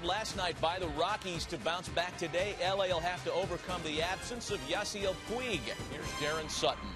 Last night by the Rockies to bounce back today. LA will have to overcome the absence of Yasiel Puig. Here's Darren Sutton.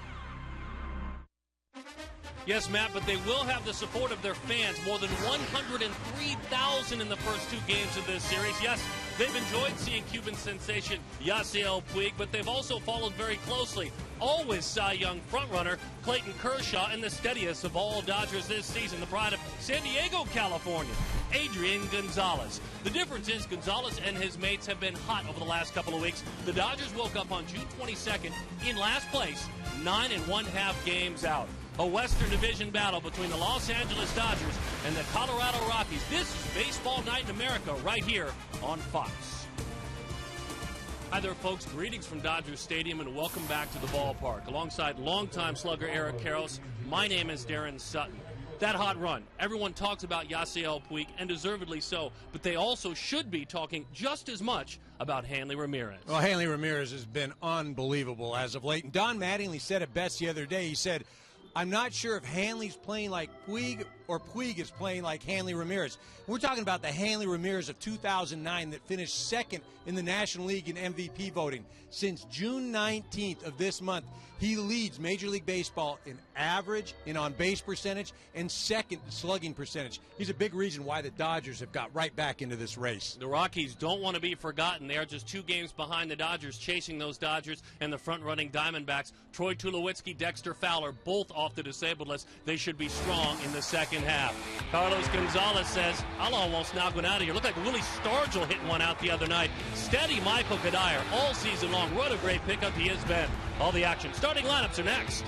Yes, Matt, but they will have the support of their fans. More than 103,000 in the first two games of this series. Yes, they've enjoyed seeing Cuban sensation Yasiel Puig, but they've also followed very closely always Cy Young frontrunner Clayton Kershaw, and the steadiest of all Dodgers this season, the pride of San Diego, California, Adrian Gonzalez. The difference is Gonzalez and his mates have been hot over the last couple of weeks. The Dodgers woke up on June 22nd in last place, 9 1/2 games out. A Western Division battle between the Los Angeles Dodgers and the Colorado Rockies. This is Baseball Night in America right here on Fox. Hi there, folks. Greetings from Dodgers Stadium and welcome back to the ballpark. Alongside longtime slugger Eric Karros, my name is Darren Sutton. That hot run, everyone talks about Yasiel Puig, and deservedly so, but they also should be talking just as much about Hanley Ramirez. Well, Hanley Ramirez has been unbelievable as of late. And Don Mattingly said it best the other day. He said, I'm not sure if Hanley's playing like Puig or Puig is playing like Hanley Ramirez. We're talking about the Hanley Ramirez of 2009 that finished second in the National League in MVP voting. Since June 19th of this month, he leads Major League Baseball in average, in on-base percentage, and second in slugging percentage. He's a big reason why the Dodgers have got right back into this race. The Rockies don't want to be forgotten. They are just 2 games behind the Dodgers, chasing those Dodgers and the front-running Diamondbacks. Troy Tulowitzki, Dexter Fowler, both off the disabled list. They should be strong in the second half. Carlos Gonzalez says, I'll almost knock one out of here. Looked like Willie Stargell hit one out the other night. Steady Michael Kadire all season long. What a great pickup he has been. All the action. Starting lineups are next.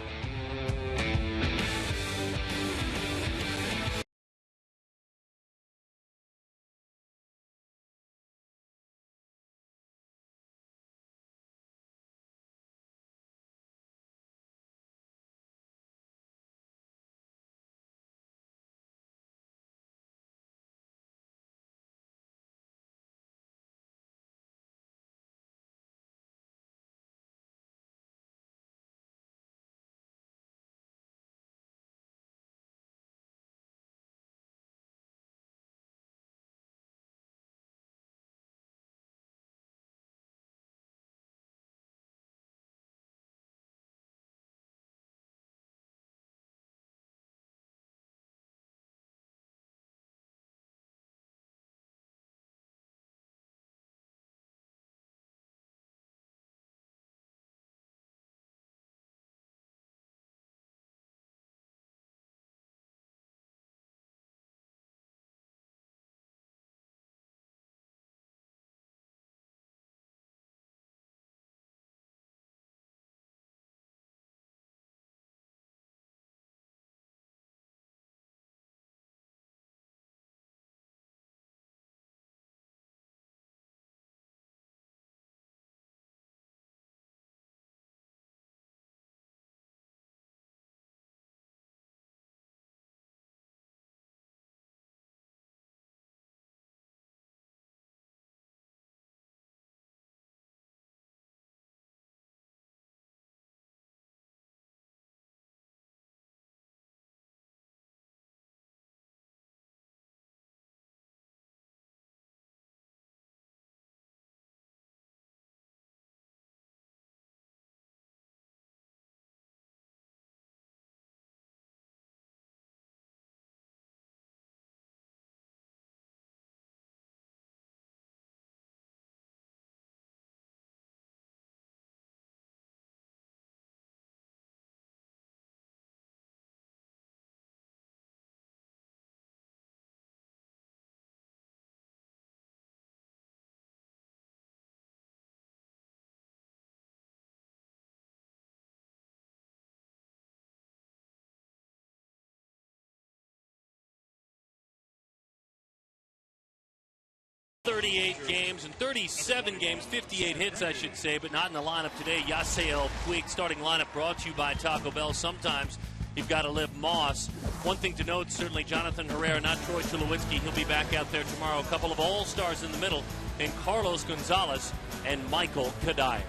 Games and 37 games, 58 hits, I should say, but not in the lineup today. Yasiel Puig starting lineup brought to you by Taco Bell. Sometimes you've got to live Moss. One thing to note, certainly Jonathan Herrera, not Troy Tulowitzki. He'll be back out there tomorrow. A couple of all-stars in the middle in Carlos Gonzalez and Michael Kadire.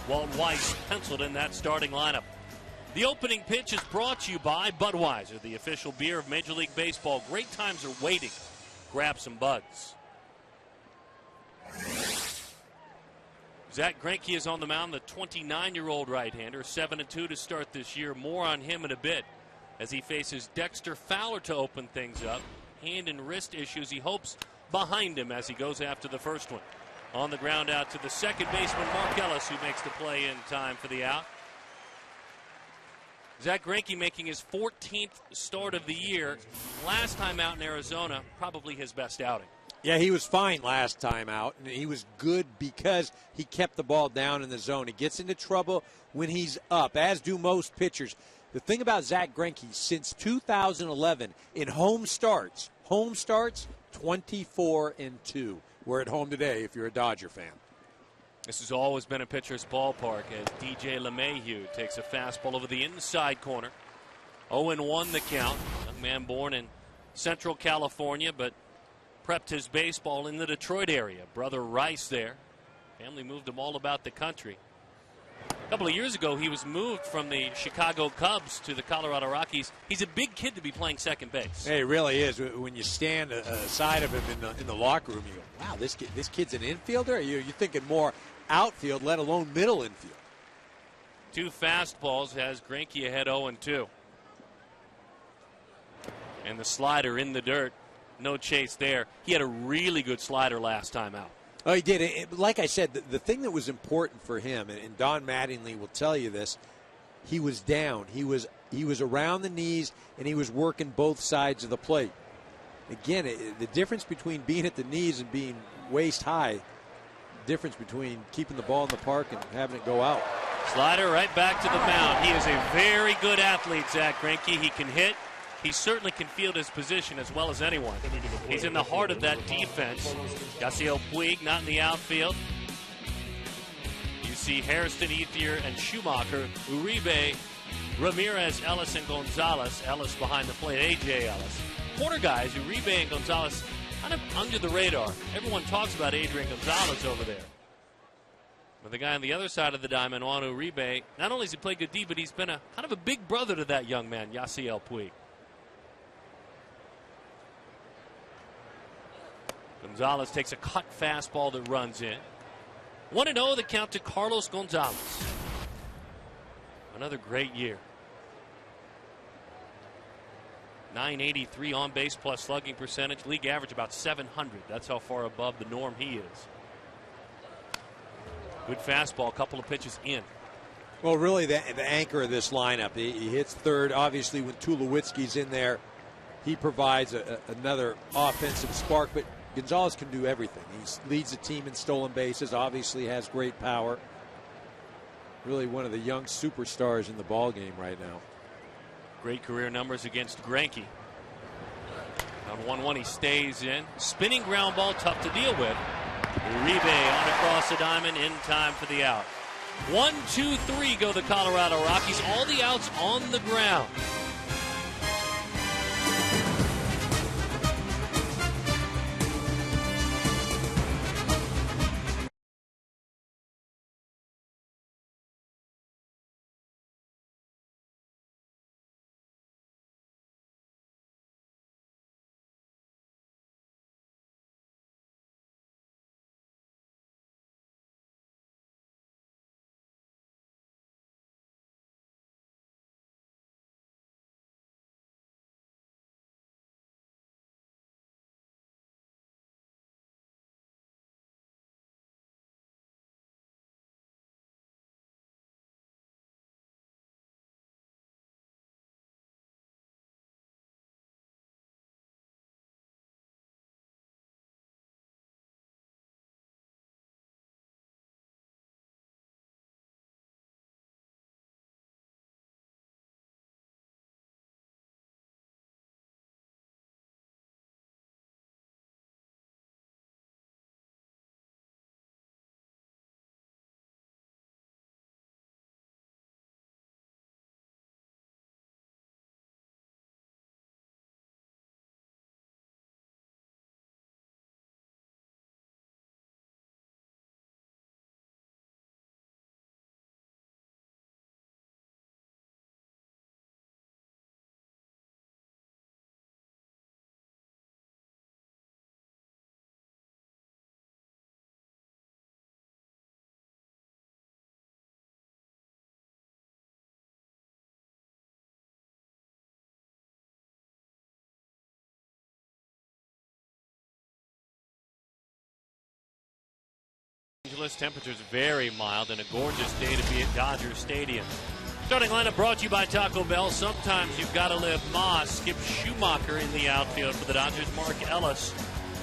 Walt Weiss penciled in that starting lineup. The opening pitch is brought to you by Budweiser, the official beer of Major League Baseball. Great times are waiting. Grab some buds. Zach Greinke is on the mound, the 29-year-old right-hander, 7-2 to start this year. More on him in a bit as he faces Dexter Fowler to open things up. Hand and wrist issues, he hopes, behind him as he goes after the first one. On the ground out to the second baseman, Mark Ellis, who makes the play in time for the out. Zach Greinke making his 14th start of the year. Last time out in Arizona, probably his best outing. Yeah, he was fine last time out, and he was good because he kept the ball down in the zone. He gets into trouble when he's up, as do most pitchers. The thing about Zach Greinke, since 2011, in home starts, 24-2. We're at home today if you're a Dodger fan. This has always been a pitcher's ballpark as DJ LeMahieu takes a fastball over the inside corner. 0-1 the count. Young man born in Central California, but prepped his baseball in the Detroit area. Brother Rice there. Family moved him all about the country. A couple of years ago, he was moved from the Chicago Cubs to the Colorado Rockies. He's a big kid to be playing second base. Hey, he really is. When you stand aside of him in the locker room, you go, wow, this kid's an infielder? You're thinking more outfield, let alone middle infield. 2 fastballs has Greinke ahead 0-2. And the slider in the dirt. No chase there. He had a really good slider last time out. Oh, he did. Like I said, the thing that was important for him, and Don Mattingly will tell you this, he was down. He was around the knees, and he was working both sides of the plate. Again, the difference between being at the knees and being waist high, difference between keeping the ball in the park and having it go out. Slider right back to the mound. He is a very good athlete, Zach Greinke. He can hit. He certainly can field his position as well as anyone. He's in the heart of that defense. Yasiel Puig not in the outfield. You see Hairston, Ethier, and Schumacher, Uribe, Ramirez, Ellis, and Gonzalez. Ellis behind the plate, A.J. Ellis. Corner guys, Uribe and Gonzalez, kind of under the radar. Everyone talks about Adrian Gonzalez over there. But the guy on the other side of the diamond, Juan Uribe, not only has he played good D, but he's been a kind of a big brother to that young man, Yasiel Puig. Gonzalez takes a cut fastball that runs in. 1-0 the count to Carlos Gonzalez. Another great year. .983 on base plus slugging percentage. League average about 700. That's how far above the norm he is. Good fastball, couple of pitches in. Well, really the anchor of this lineup. He hits third. Obviously, when Tulowitzki's in there, he provides another offensive spark. But Gonzalez can do everything. He leads the team in stolen bases, obviously has great power. Really one of the young superstars in the ball game right now. Great career numbers against Greinke. On 1-1, he stays in. Spinning ground ball, tough to deal with. Uribe on across the diamond in time for the out. 1, 2, 3 go the Colorado Rockies. All the outs on the ground. Angeles. Temperatures very mild and a gorgeous day to be at Dodger Stadium. Starting lineup brought to you by Taco Bell. Sometimes you've got to live Moss. Skip Schumacher in the outfield for the Dodgers. Mark Ellis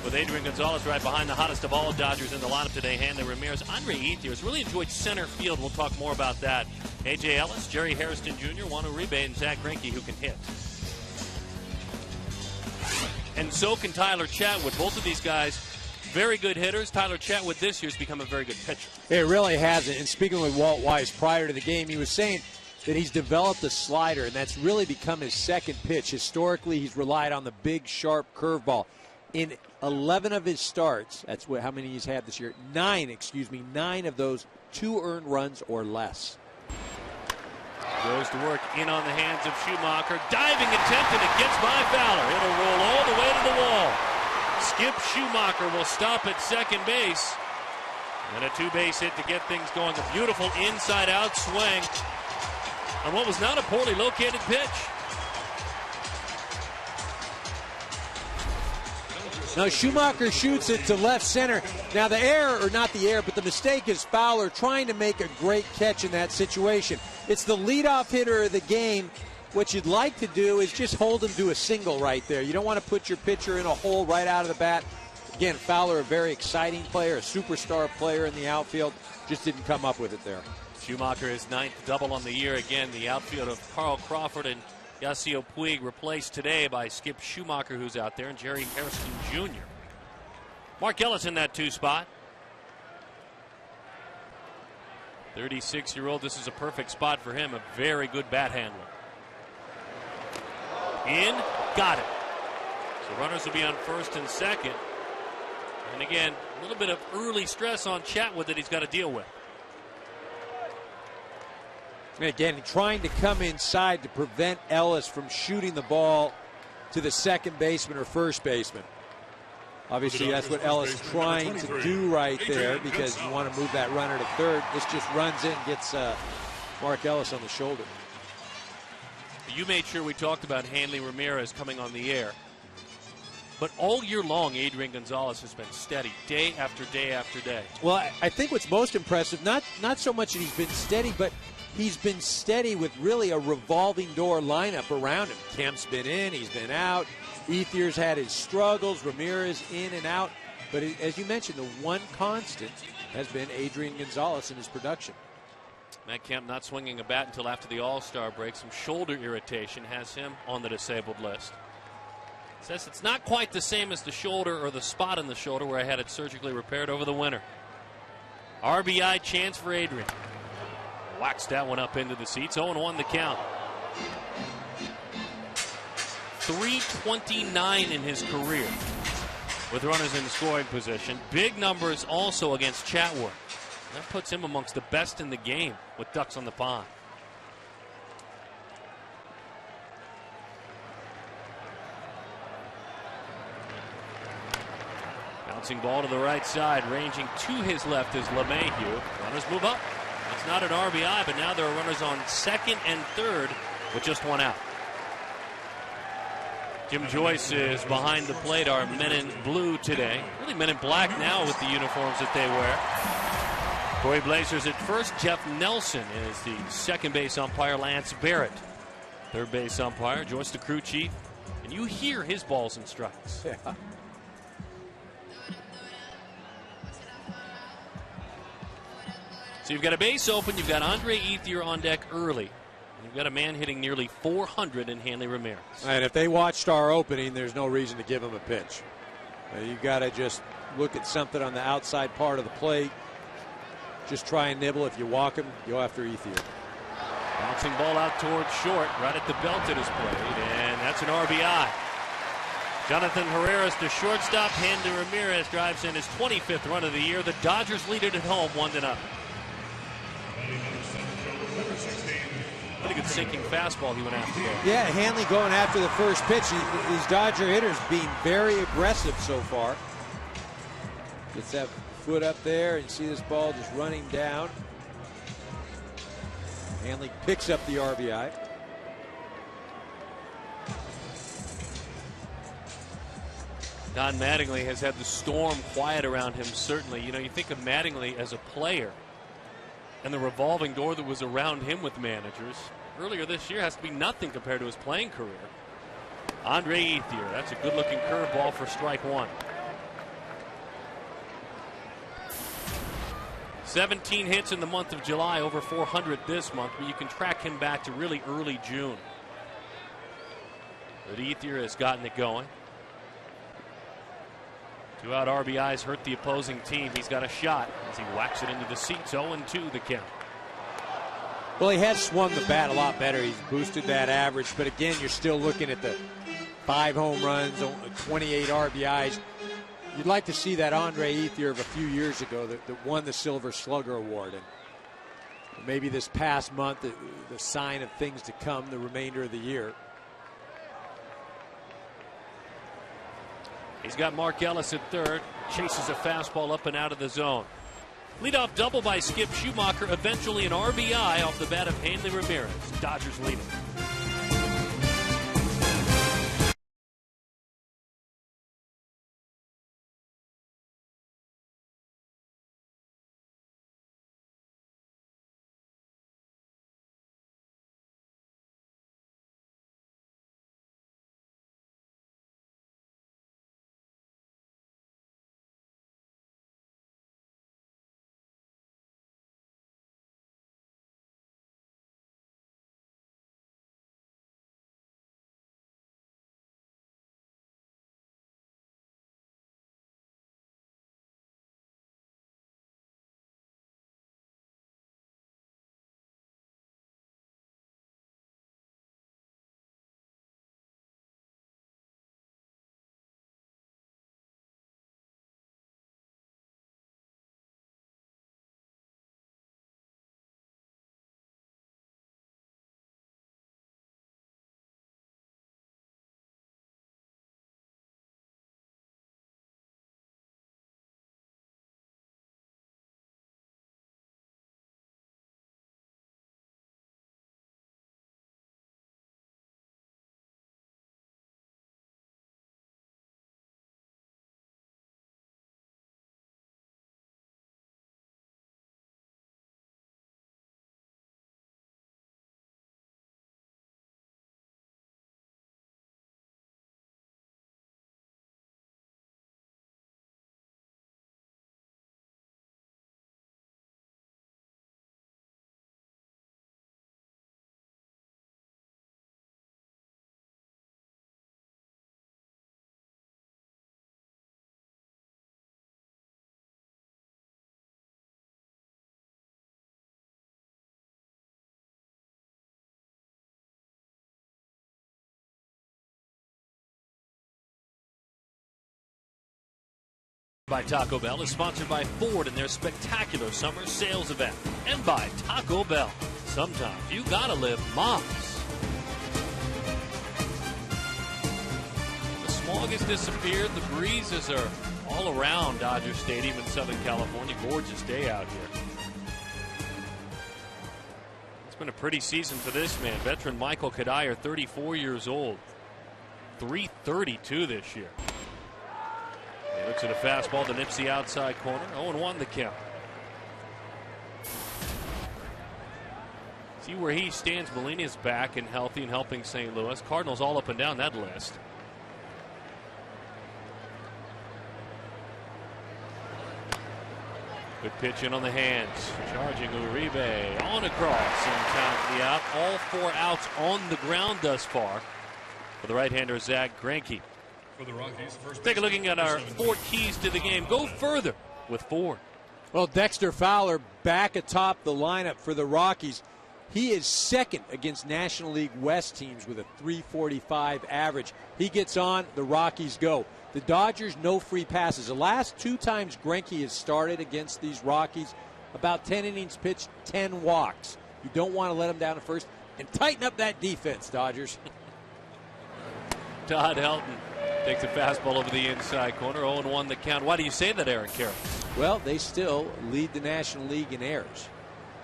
with Adrian Gonzalez right behind the hottest of all Dodgers in the lineup today. Hanley Ramirez, Andre Ethiers. Really enjoyed center field. We'll talk more about that. A.J. Ellis, Jerry Hairston Jr., Juan Uribe, and Zach Greinke who can hit. And so can Tyler Chatwood. Both of these guys, very good hitters. Tyler Chatwood this year has become a very good pitcher. It really hasn't. And speaking with Walt Weiss prior to the game, he was saying that he's developed a slider, and that's really become his second pitch. Historically, he's relied on the big, sharp curveball. In 11 of his starts, that's how many he's had this year, 9 of those 2 earned runs or less. Goes to work in on the hands of Schumacher. Diving attempt, and it gets by Fowler. It'll roll all the way to the wall. Skip Schumacher will stop at second base. And a 2-base hit to get things going. A beautiful inside-out swing on what was not a poorly located pitch. Now Schumacher shoots it to left center. Now the error, or not the error, but the mistake is Fowler trying to make a great catch in that situation. It's the leadoff hitter of the game. What you'd like to do is just hold him to a single right there. You don't want to put your pitcher in a hole right out of the bat. Again, Fowler, a very exciting player, a superstar player in the outfield, just didn't come up with it there. Schumacher is 9th double on the year. Again, the outfield of Carl Crawford and Yasiel Puig replaced today by Skip Schumacher, who's out there, and Jerry Hairston Jr. Mark Ellis in that 2 spot. 36-year-old, this is a perfect spot for him. A very good bat handler. In, got it. So runners will be on first and second. And again, a little bit of early stress on Chatwood that he's got to deal with. Again, trying to come inside to prevent Ellis from shooting the ball to the second baseman or first baseman. Obviously, that's what Ellis is trying to do right there, because you want to move that runner to third. This just runs in, gets Mark Ellis on the shoulder. You made sure we talked about Hanley Ramirez coming on the air. But all year long, Adrian Gonzalez has been steady, day after day after day. Well, I think what's most impressive, not so much that he's been steady, but he's been steady with really a revolving door lineup around him. Kemp's been in, he's been out. Ethiers had his struggles, Ramirez in and out. But as you mentioned, the one constant has been Adrian Gonzalez in his production. Matt Kemp not swinging a bat until after the All-Star break. Some shoulder irritation has him on the disabled list. Says it's not quite the same as the shoulder or the spot in the shoulder where I had it surgically repaired over the winter. RBI chance for Adrian. Whacks that one up into the seats. 0-1 the count. 329 in his career with runners in scoring position. Big numbers also against Chatwood. That puts him amongst the best in the game with ducks on the pond. Bouncing ball to the right side, ranging to his left is LeMahieu. Runners move up. It's not an RBI, but now there are runners on second and third with just one out. Jim Joyce is behind the plate, our men in blue today. Really men in black now with the uniforms that they wear. Corey Blazers at first. Jeff Nelson is the second base umpire. Lance Barrett, third base umpire. Joyce, the crew chief. And you hear his balls and strikes. Yeah. So you've got a base open. You've got Andre Ethier on deck early. You've got a man hitting nearly 400 in Hanley Ramirez. And if they watched our opening, there's no reason to give him a pitch. You've got to just look at something on the outside part of the plate. Just try and nibble. If you walk him, go after Ethier. Bouncing ball out towards short, right at the belt at his plate, and that's an RBI. Jonathan Herrera's to shortstop. Hanley Ramirez drives in his 25th run of the year. The Dodgers lead it at home 1-0. Pretty good sinking fastball he went after there. Yeah, Hanley going after the first pitch. These Dodger hitters being very aggressive so far. Gets that foot up there and see this ball just running down. Hanley picks up the RBI. Don Mattingly has had the storm quiet around him, certainly. You know, you think of Mattingly as a player and the revolving door that was around him with managers. Earlier this year has to be nothing compared to his playing career. Andre Ethier, that's a good-looking curveball for strike one. 17 hits in the month of July, over 400 this month, but you can track him back to really early June. But Ethier has gotten it going. 2 out RBIs hurt the opposing team. He's got a shot as he whacks it into the seats. 0-2 the count. Well, he has swung the bat a lot better. He's boosted that average, but again, you're still looking at the 5 home runs, 28 RBIs. You'd like to see that Andre Ethier of a few years ago that won the Silver Slugger Award. And maybe this past month, the sign of things to come the remainder of the year. He's got Mark Ellis at third. Chases a fastball up and out of the zone. Leadoff double by Skip Schumacher. Eventually an RBI off the bat of Hanley Ramirez. Dodgers lead it. By Taco Bell is sponsored by Ford and their spectacular summer sales event. And by Taco Bell. Sometimes you gotta live Moms. The smog has disappeared. The breezes are all around Dodger Stadium in Southern California. Gorgeous day out here. It's been a pretty season for this man. Veteran Michael Kadire, 34 years old. .332 this year. He looks at a fastball that nips the outside corner. 0-1 the count. See where he stands. Molina is back and healthy and helping St. Louis. Cardinals all up and down that list. Good pitch in on the hands. Charging Uribe on across and count the out. All 4 outs on the ground thus far for the right-hander Zach Greinke. For the Rockies, first take a look at our 4 keys to the game. Go further with Ford. Well, Dexter Fowler back atop the lineup for the Rockies. He is second against National League West teams with a .345 average. He gets on, the Rockies go. The Dodgers, no free passes. The last 2 times Greinke has started against these Rockies, about 10 innings pitched, 10 walks. You don't want to let them down at first. And tighten up that defense, Dodgers. Todd Helton takes a fastball over the inside corner. 0-1 the count. Why do you say that, Aaron Carroll? Well, they still lead the National League in errors.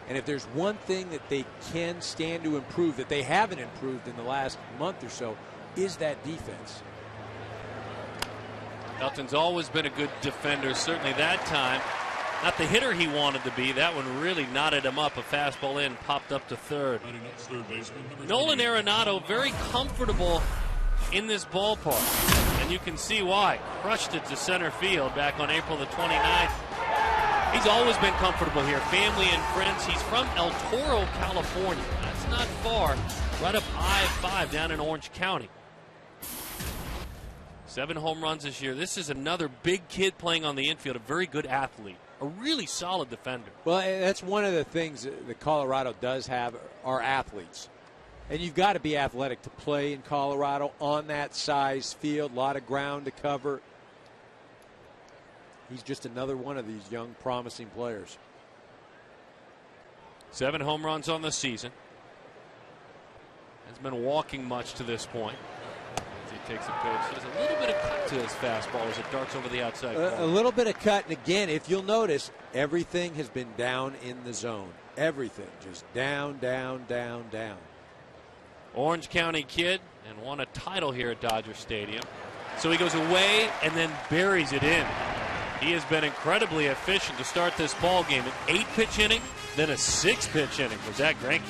And if there's one thing that they can stand to improve, that they haven't improved in the last month or so, is that defense. Elton's always been a good defender, certainly that time. Not the hitter he wanted to be. That one really knotted him up. A fastball in, popped up to third. Nolan Arenado very comfortable in this ballpark, and you can see why. Crushed it to center field back on April the 29th. He's always been comfortable here. Family and friends. He's from El Toro, California. That's not far. Right up I-5 down in Orange County. 7 home runs this year. This is another big kid playing on the infield, a very good athlete, a really solid defender. Well, that's one of the things that Colorado does have are athletes. And you've got to be athletic to play in Colorado on that size field, a lot of ground to cover. He's just another one of these young, promising players. 7 home runs on the season. Has been walking much to this point. As he takes a pitch, there's a little bit of cut to his fastball as it darts over the outside corner. A little bit of cut, and again, if you'll notice, everything has been down in the zone. Everything, just down, down, down, down. Orange County kid and won a title here at Dodger Stadium. So he goes away and then buries it in. He has been incredibly efficient to start this ball game. An 8-pitch inning, then a 6-pitch inning for Zach Greinke.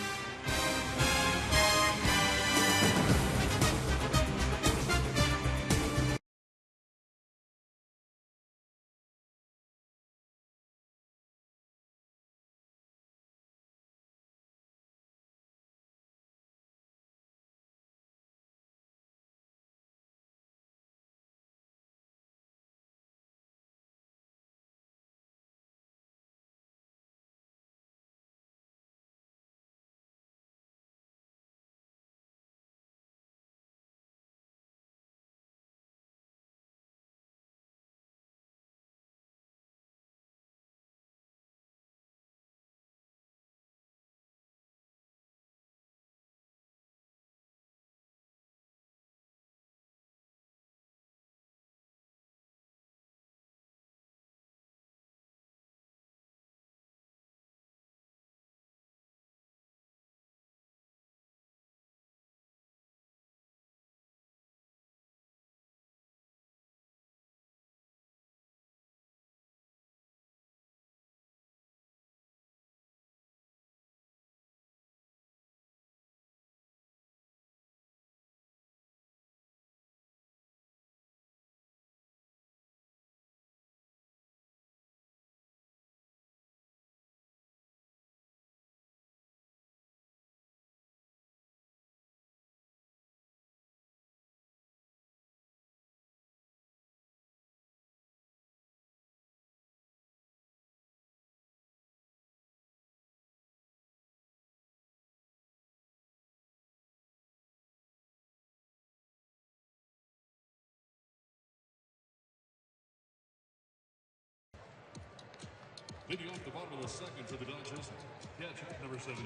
Leading off the bottom of the second for the Dodgers, catcher number 17,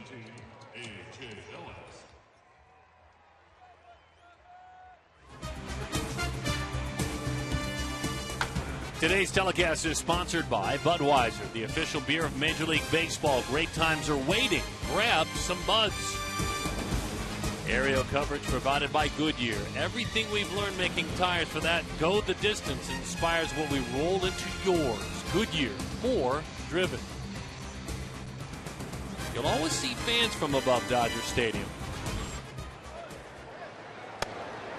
A.J. Ellis. Today's telecast is sponsored by Budweiser, the official beer of Major League Baseball. Great times are waiting. Grab some Buds. Aerial coverage provided by Goodyear. Everything we've learned making tires for that go the distance inspires what we roll into yours. Goodyear, more driven. You'll always see fans from above Dodger Stadium.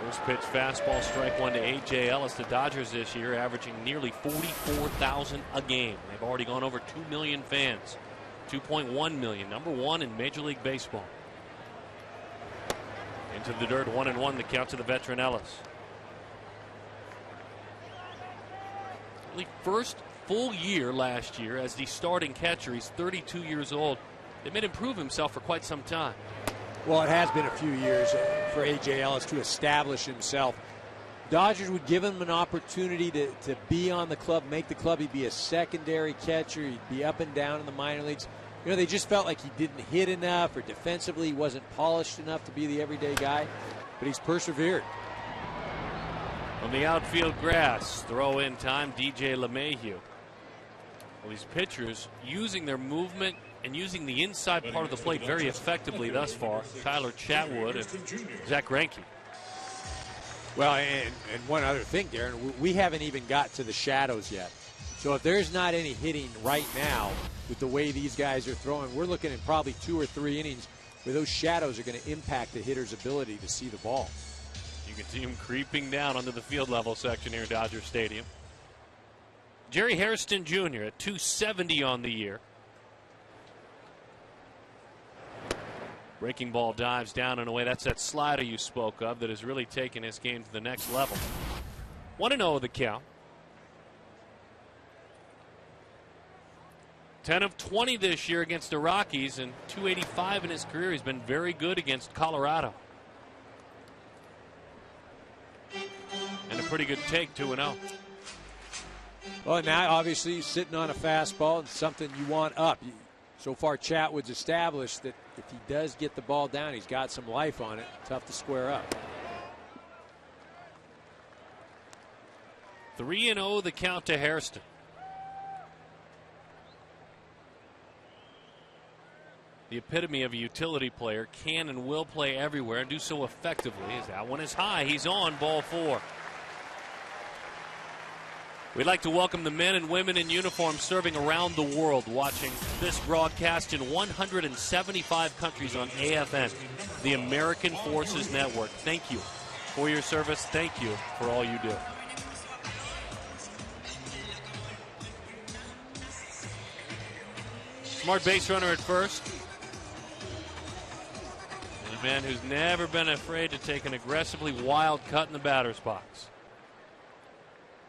First pitch fastball, strike one to A.J. Ellis. The Dodgers this year averaging nearly 44,000 a game. They've already gone over 2 million fans. 2.1 million, number one in Major League Baseball. Into the dirt, 1-1, the count to the veteran Ellis. Really first full year last year as the starting catcher. He's 32 years old. They made him prove himself for quite some time. Well, it has been a few years for A.J. Ellis to establish himself. Dodgers would give him an opportunity to be on the club, make the club. He'd be a secondary catcher. He'd be up and down in the minor leagues. You know, they just felt like he didn't hit enough, or defensively he wasn't polished enough to be the everyday guy. But he's persevered. On the outfield grass, throw in time, DJ LeMahieu. Well, these pitchers using their movement and using the inside part of the plate very effectively thus far. Tyler Chatwood and Zach Greinke. Well, and one other thing, Darren, we haven't even got to the shadows yet. So if there's not any hitting right now with the way these guys are throwing, we're looking at probably 2 or 3 innings where those shadows are going to impact the hitter's ability to see the ball. You can see him creeping down onto the field level section here at Dodger Stadium. Jerry Hairston Jr. at 270 on the year. Breaking ball dives down and away. That's that slider you spoke of that has really taken his game to the next level. 1-0 the count. 10 of 20 this year against the Rockies, and 285 in his career. He's been very good against Colorado. And a pretty good take, 2-0. Well, now obviously he's sitting on a fastball and something you want up. So far, Chatwood's established that if he does get the ball down, he's got some life on it. Tough to square up. 3-0 the count to Hairston. The epitome of a utility player, can and will play everywhere and do so effectively. As that one is high, he's on, ball 4. We'd like to welcome the men and women in uniform serving around the world, watching this broadcast in 175 countries on AFN, the American Forces Network. Thank you for your service. Thank you for all you do. Smart base runner at first. And a man who's never been afraid to take an aggressively wild cut in the batter's box.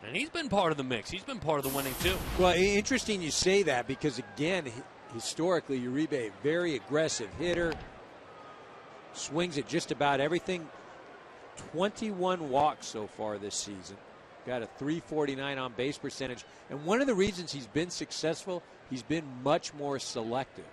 And he's been part of the mix. He's been part of the winning, too. Well, interesting you say that because, again, historically, Uribe, a very aggressive hitter, swings at just about everything. 21 walks so far this season. Got a .349 on base percentage. And one of the reasons he's been successful, he's been much more selective.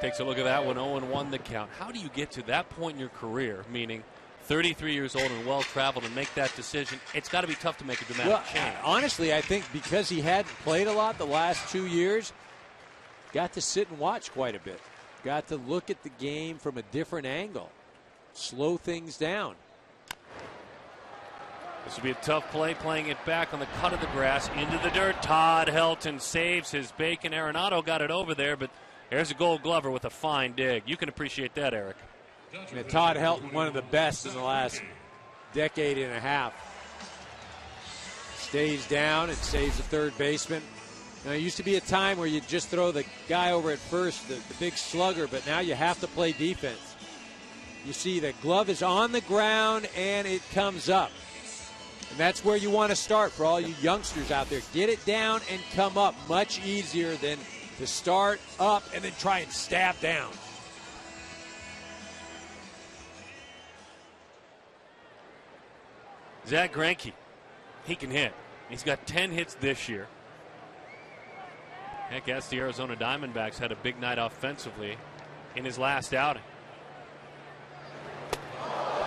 Takes a look at that one, 0-1 the count. How do you get to that point in your career, meaning 33 years old and well-traveled, and make that decision? It's got to be tough to make a dramatic change. Honestly, I think because he hadn't played a lot the last 2 years, got to sit and watch quite a bit. Got to look at the game from a different angle. Slow things down. This would be a tough play, playing it back on the cut of the grass into the dirt. Todd Helton saves his bacon. Arenado got it over there, but there's a Gold Glover with a fine dig. You can appreciate that, Eric. Yeah, Todd Helton, one of the best in the last decade and a half. Stays down and saves the third baseman. Now, it used to be a time where you'd just throw the guy over at first, the big slugger, but now you have to play defense. You see the glove is on the ground and it comes up. And that's where you want to start for all you youngsters out there. Get it down and come up. Much easier than to start up and then try and stab down. Zach Greinke, he can hit. He's got 10 hits this year. Heck, yes, the Arizona Diamondbacks had a big night offensively in his last outing.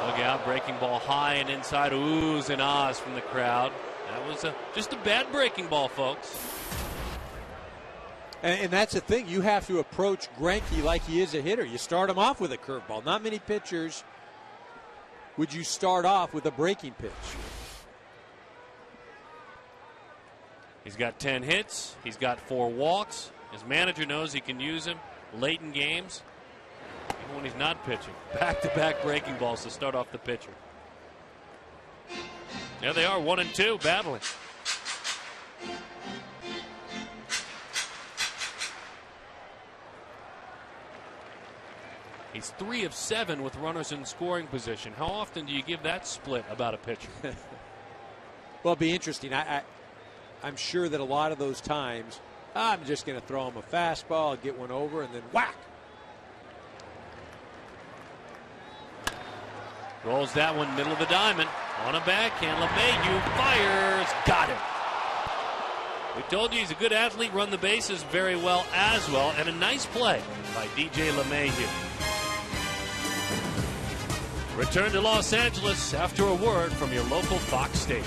Look out, breaking ball high and inside, oohs and ahs from the crowd. That was just a bad breaking ball, folks. And that's the thing. You have to approach Greinke like he is a hitter. You start him off with a curveball. Not many pitchers would you start off with a breaking pitch. He's got 10 hits. He's got 4 walks. His manager knows he can use him late in games, even when he's not pitching. Back-to-back breaking balls to start off the pitcher. There they are, 1 and 2, battling. He's 3 of 7 with runners in scoring position. How often do you give that split about a pitcher? Well, it'll be interesting. I'm sure that a lot of those times, I'm just going to throw him a fastball, get one over, and then whack. Rolls that one middle of the diamond. On a backhand, LeMahieu fires. Got him. We told you he's a good athlete, run the bases very well as well, and a nice play by DJ LeMahieu. Return to Los Angeles after a word from your local Fox station.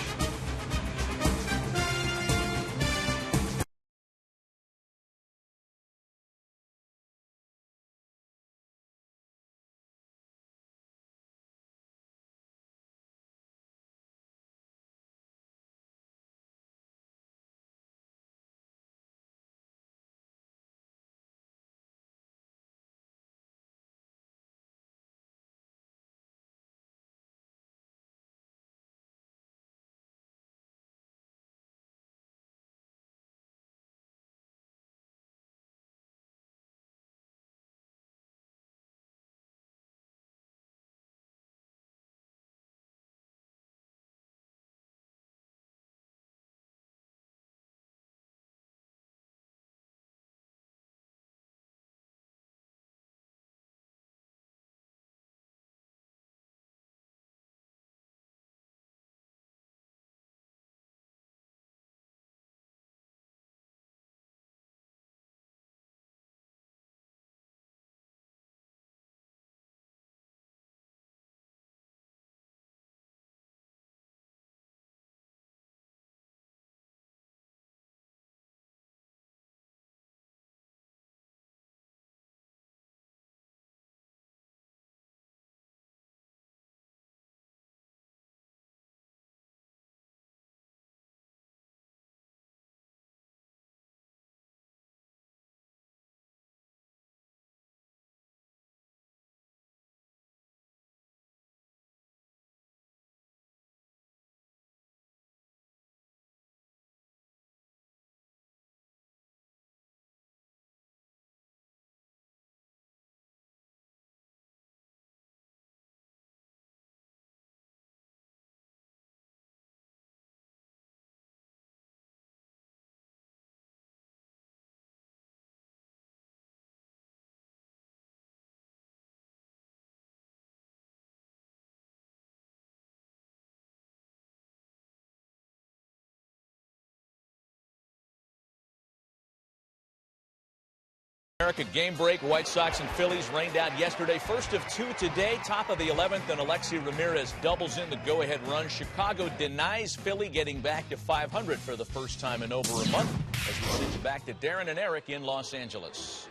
America game break. White Sox and Phillies rained out yesterday. First of two today. Top of the 11th, and Alexi Ramirez doubles in the go-ahead run. Chicago denies Philly getting back to 500 for the first time in over a month. As we send you back to Darren and Eric in Los Angeles.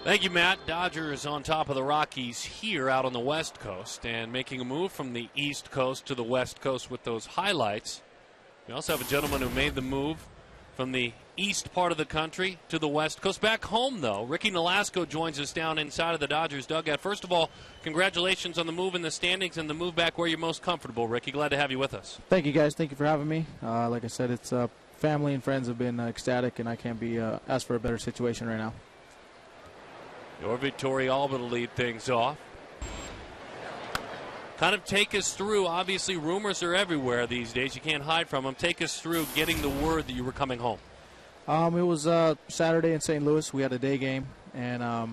Thank you, Matt. Dodgers on top of the Rockies here out on the West Coast and making a move from the East Coast to the West Coast with those highlights. We also have a gentleman who made the move from the east part of the country to the West Coast. Back home, though, Ricky Nolasco joins us down inside of the Dodgers dugout. First of all, congratulations on the move in the standings and the move back where you're most comfortable, Ricky. Glad to have you with us. Thank you, guys. Thank you for having me. Like I said, it's family and friends have been ecstatic, and I can't be asked for a better situation right now. Your Victoria Alba to lead things off. Kind of take us through, obviously rumors are everywhere these days. You can't hide from them. Take us through getting the word that you were coming home. It was Saturday in St. Louis. We had a day game, and I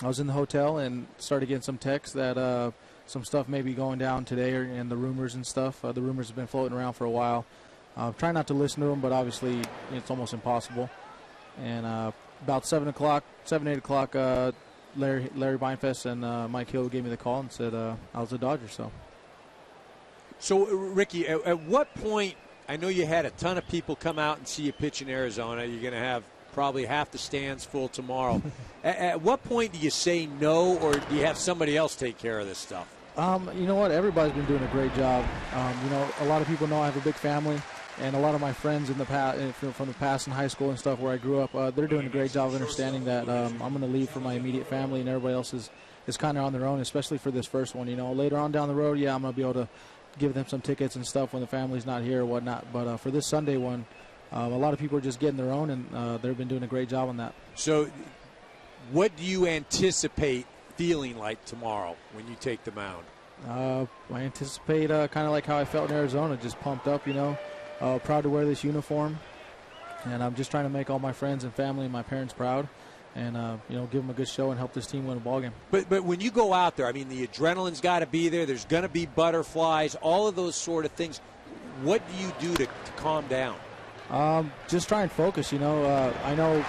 was in the hotel and started getting some texts that some stuff may be going down today, and the rumors and stuff. The rumors have been floating around for a while. Try not to listen to them, but obviously it's almost impossible. And about 8 o'clock, Larry Beinfest and Mike Hill gave me the call and said I was a Dodger. So, Ricky, at what point, I know you had a ton of people come out and see you pitch in Arizona. You're going to have probably half the stands full tomorrow. At what point do you say no, or do you have somebody else take care of this stuff? You know what? Everybody's been doing a great job. A lot of people know I have a big family. And a lot of my friends in the past, from the past in high school and stuff where I grew up, they're doing a great job of understanding that I'm going to leave for my immediate family, and everybody else is kind of on their own, especially for this first one. Later on down the road, yeah, I'm going to be able to give them some tickets and stuff when the family's not here or whatnot. But for this Sunday one, a lot of people are just getting their own, and they've been doing a great job on that. So what do you anticipate feeling like tomorrow when you take the mound? I anticipate kind of like how I felt in Arizona, just pumped up, proud to wear this uniform, and I'm just trying to make all my friends and family and my parents proud, and give them a good show and help this team win a ball game. But when you go out there, I mean, the adrenaline's got to be there. There's going to be butterflies, all of those sort of things. What do you do to calm down? Just try and focus. I know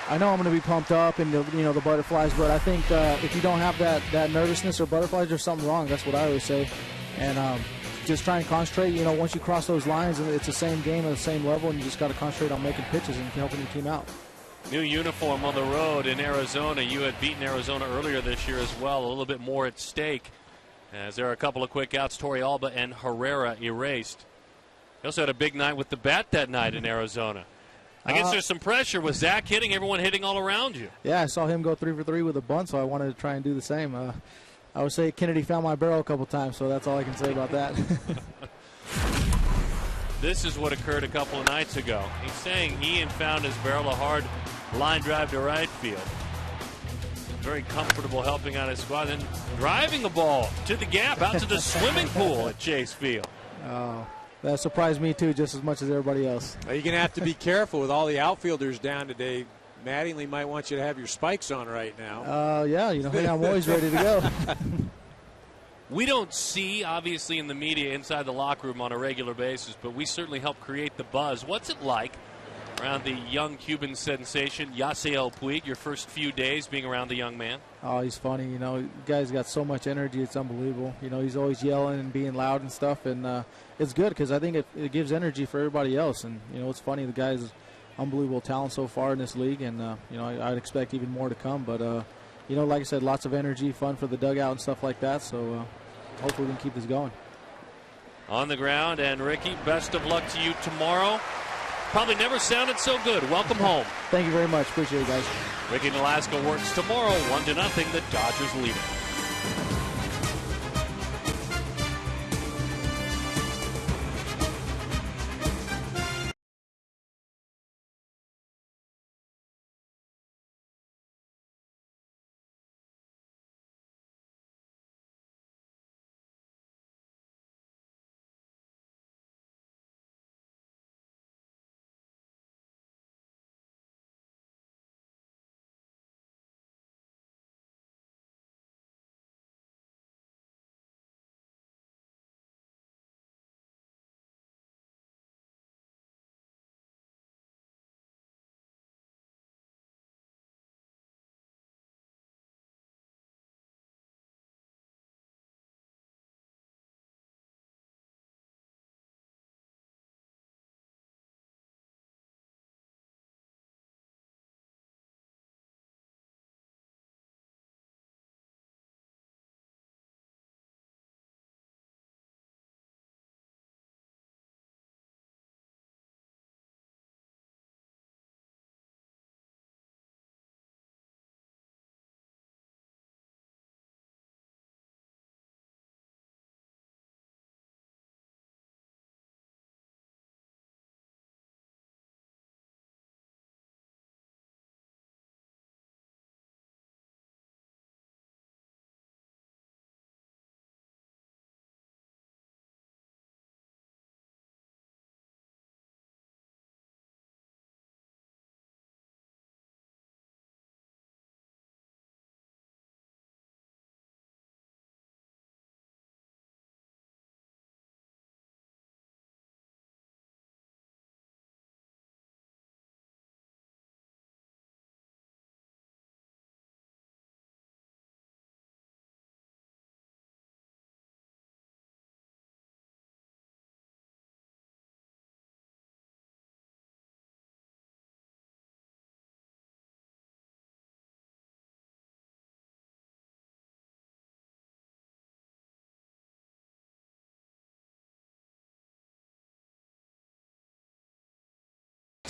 I'm going to be pumped up and the butterflies, but I think if you don't have that nervousness or butterflies, there's something wrong. That's what I always say, and just try and concentrate. Once you cross those lines, it's the same game at the same level, and you just got to concentrate on making pitches and helping your team out. New uniform on the road in Arizona. You had beaten Arizona earlier this year as well. A little bit more at stake, as there are a couple of quick outs. Torrey Alba and Herrera erased. You also had a big night with the bat that night in Arizona. I guess there's some pressure with Zach hitting, everyone hitting all around you. Yeah, I saw him go 3 for 3 with a bunt, so I wanted to try and do the same. I would say Kennedy found my barrel a couple times, so that's all I can say about that. This is what occurred a couple of nights ago. He's saying Ian found his barrel, a hard line drive to right field. Very comfortable helping out his squad, then driving the ball to the gap, out to the swimming pool at Chase Field. Oh, that surprised me, too, just as much as everybody else. You're going to have to be careful with all the outfielders down today. Mattingly might want you to have your spikes on right now. Yeah, hey, I'm always ready to go. We don't see, obviously, in the media inside the locker room on a regular basis, but we certainly help create the buzz. What's it like around the young Cuban sensation, Yasiel Puig, your first few days being around the young man? Oh, he's funny. The guy's got so much energy. It's unbelievable. He's always yelling and being loud and stuff, and it's good because I think it gives energy for everybody else. And, it's funny. The guy's unbelievable talent so far in this league, and I'd expect even more to come. But like I said, lots of energy, fun for the dugout and stuff like that. So hopefully we can keep this going. On the ground, and Ricky, best of luck to you tomorrow. Probably never sounded so good. Welcome home. Thank you very much. Appreciate it, guys. Ricky Nolasco works tomorrow, 1-0. The Dodgers lead it.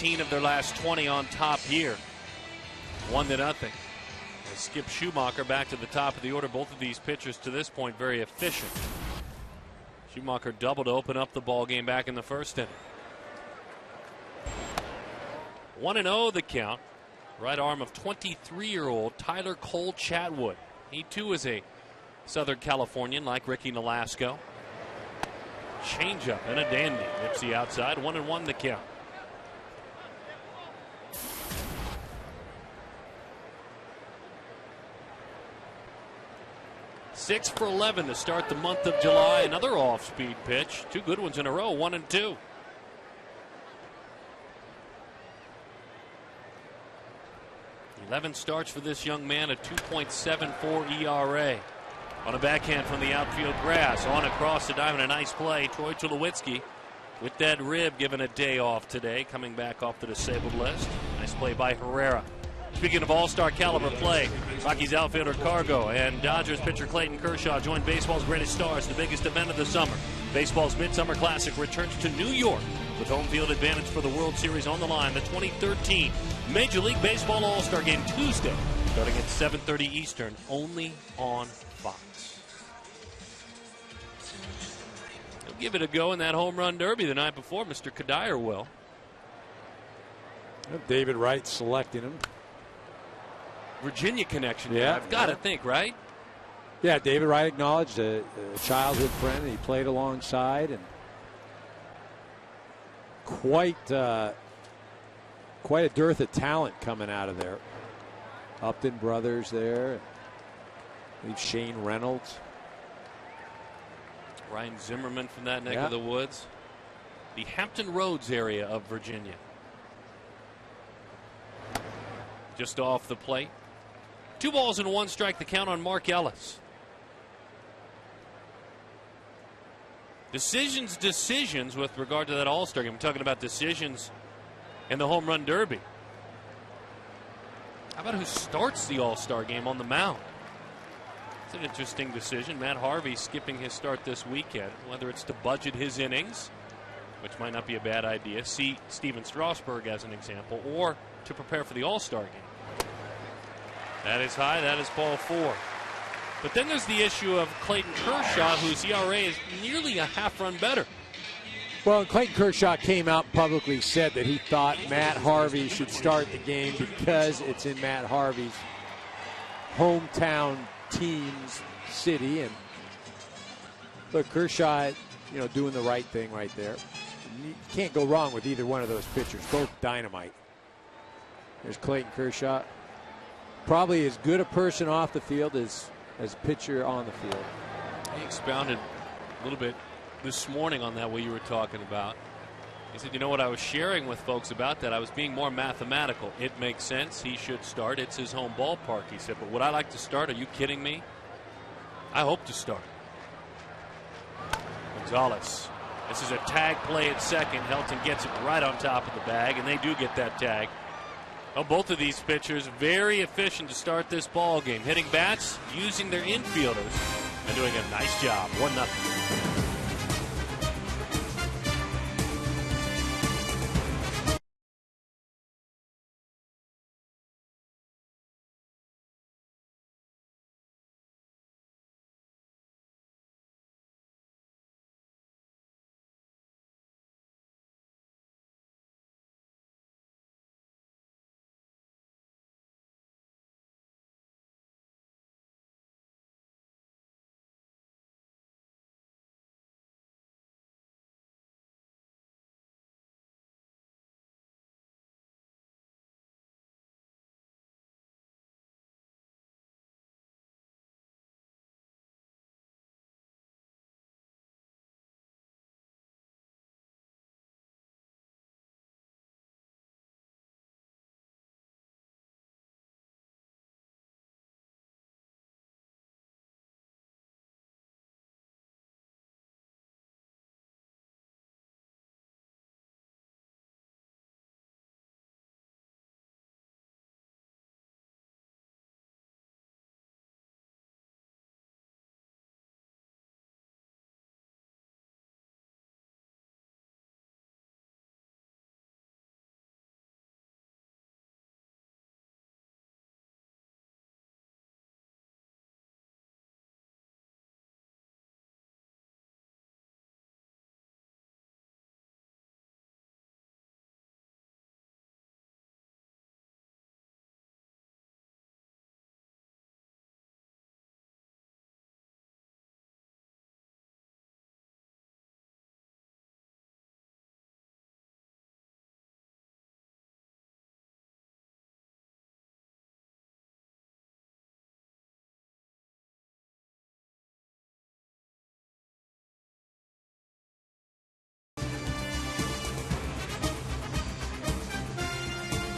15 of their last 20 on top here. 1-0. As Skip Schumacher back to the top of the order. Both of these pitchers to this point very efficient. Schumacher double to open up the ball game back in the first inning. 1-0 the count. Right arm of 23-year-old Tyler Cole Chatwood. He too is a Southern Californian like Ricky Nolasco. Changeup and a dandy. Nips the outside. 1-1 the count. Six for 11 to start the month of July. Another off-speed pitch. Two good ones in a row. 1-2. Starts for this young man, a 2.74 ERA. On a backhand from the outfield grass. On across the diamond, a nice play. Troy Tulowitzki with that rib given a day off today, coming back off the disabled list. Nice play by Herrera. Speaking of all-star caliber play, Rockies outfielder Cargo and Dodgers pitcher Clayton Kershaw joined baseball's greatest stars, the biggest event of the summer. Baseball's Midsummer Classic returns to New York with home field advantage for the World Series on the line. The 2013 Major League Baseball All-Star Game Tuesday, starting at 7:30 Eastern, only on Fox. He'll give it a go in that home run derby the night before. Mr. Kadire will. David Wright selecting him. Virginia connection. Yeah, I've got to think, right? Yeah, David Wright acknowledged a childhood friend he played alongside, and quite a dearth of talent coming out of there. Upton brothers there. I believe Shane Reynolds. Ryan Zimmerman from that neck of the woods. The Hampton Roads area of Virginia. Just off the plate. 2 balls and 1 strike, the count on Mark Ellis. Decisions with regard to that All-Star game. I'm talking about decisions in the home run derby. How about who starts the All-Star game on the mound? It's an interesting decision. Matt Harvey skipping his start this weekend, whether it's to budget his innings, which might not be a bad idea. See Steven Strasburg as an example, or to prepare for the All-Star game. That is high. That is ball 4. But then there's the issue of Clayton Kershaw, whose ERA is nearly a half run better. Well, Clayton Kershaw came out publicly, said that he thought Matt Harvey should start the game because it's in Matt Harvey's hometown team's city. And look, Kershaw, doing the right thing right there. You can't go wrong with either one of those pitchers. Both dynamite. There's Clayton Kershaw. Probably as good a person off the field as a pitcher on the field. He expounded a little bit this morning on that, what you were talking about. He said, what I was sharing with folks about that, I was being more mathematical. It makes sense. He should start. It's his home ballpark, he said. But would I like to start? Are you kidding me? I hope to start. Gonzalez. This is a tag play at second. Helton gets it right on top of the bag, and they do get that tag. Well, both of these pitchers very efficient to start this ball game, hitting bats, using their infielders, and doing a nice job. 1-0.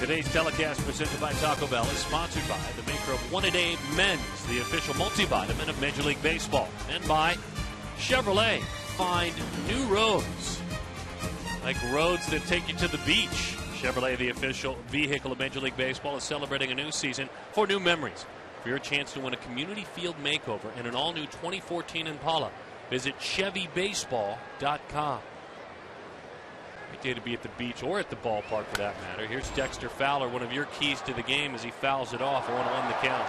Today's telecast presented by Taco Bell is sponsored by the maker of One A Day Men's, the official multivitamin of Major League Baseball, and by Chevrolet. Find new roads, like roads that take you to the beach. Chevrolet, the official vehicle of Major League Baseball, is celebrating a new season for new memories. For your chance to win a community field makeover and an all-new 2014 Impala, visit ChevyBaseball.com. Great day to be at the beach or at the ballpark for that matter. Here's Dexter Fowler, one of your keys to the game as he fouls it off. 1-1 the count.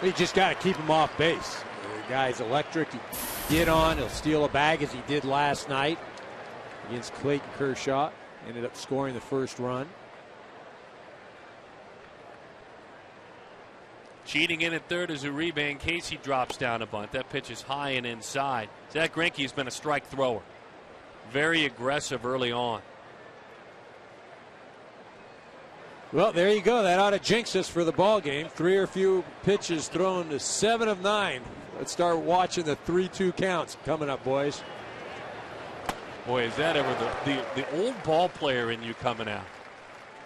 You just got to keep him off base. The guy's electric. He get on. He'll steal a bag as he did last night against Clayton Kershaw. Ended up scoring the first run. Cheating in at third is Uribe in case he drops down a bunt. That pitch is high and inside. Zach Greinke has been a strike thrower. Very aggressive early on. Well, there you go. That ought to jinx us for the ball game. 3 or few pitches thrown to 7 of 9. Let's start watching the 3-2 counts coming up, boys. Boy, is that ever the old ball player in you coming out.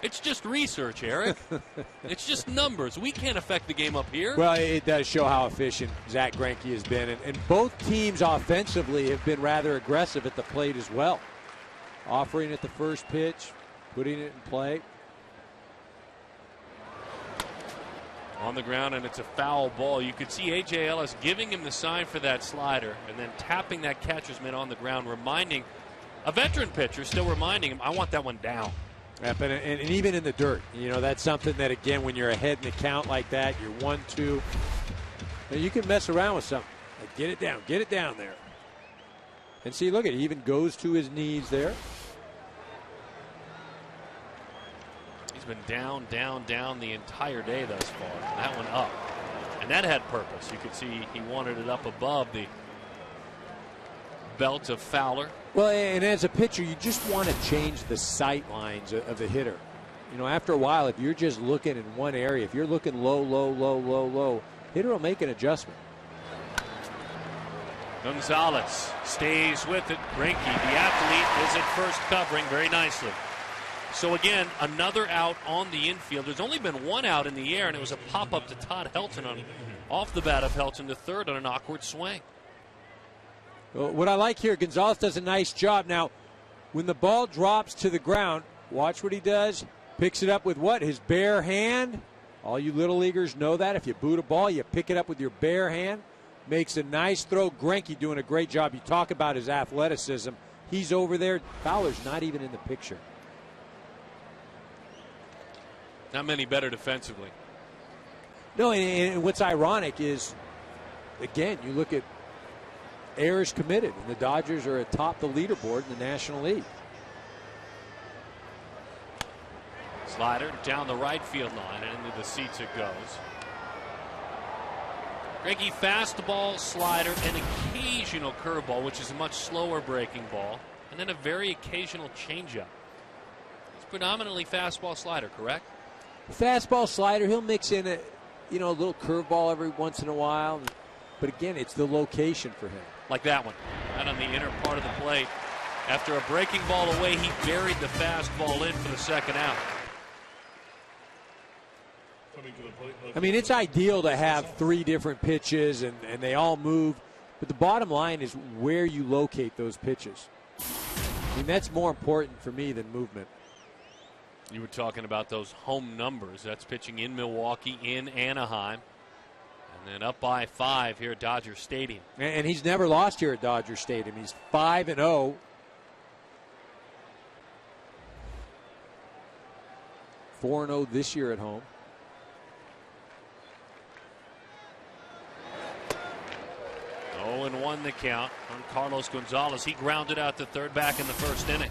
It's just research, Eric. It's just numbers. We can't affect the game up here. Well, it does show how efficient Zach Greinke has been. And both teams offensively have been rather aggressive at the plate as well. Offering at the first pitch, putting it in play. On the ground, and it's a foul ball. You could see A.J. Ellis giving him the sign for that slider and then tapping that catcher's mitt on the ground, reminding a veteran pitcher, still reminding him, I want that one down. Yep, and even in the dirt, you know, that's something that, again, when you're ahead in the count like that, you're 1-2, you can mess around with something. Like, get it down there. And see, look, it even goes to his knees there. He's been down the entire day thus far. And that one up. And that had purpose. You could see he wanted it up above the belt of Fowler. Well, and as a pitcher, you just want to change the sight lines of the hitter. You know, after a while, if you're just looking in one area, if you're looking low, hitter will make an adjustment. Gonzalez stays with it. Greinke, the athlete, is at first covering very nicely. So again, another out on the infield. There's only been one out in the air, and it was a pop-up to Todd Helton off the bat of Helton to third on an awkward swing. Well, what I like here, Gonzalez does a nice job. Now, when the ball drops to the ground, watch what he does. Picks it up with what? His bare hand. All you little leaguers know that. If you boot a ball, you pick it up with your bare hand. Makes a nice throw. Greinke doing a great job. You talk about his athleticism. He's over there. Fowler's not even in the picture. Not many better defensively. No, and what's ironic is, again, you look at errors committed, and the Dodgers are atop the leaderboard in the National League. Slider down the right field line and into the seats it goes. Greinke fastball, slider, an occasional curveball, which is a much slower breaking ball, and then a very occasional changeup. It's predominantly fastball, slider, correct? Fastball, slider. He'll mix in a little curveball every once in a while, but again, it's the location for him. Like that one, out on the inner part of the plate. After a breaking ball away, he buried the fastball in for the second out. I mean, it's ideal to have 3 different pitches and they all move, but the bottom line is where you locate those pitches. I mean, that's more important for me than movement. You were talking about those home numbers. That's pitching in Milwaukee, in Anaheim. And then up by 5 here at Dodger Stadium. And he's never lost here at Dodger Stadium. He's 5-0. 4-0 this year at home. And 1 the count on Carlos Gonzalez. He grounded out to third back in the first inning.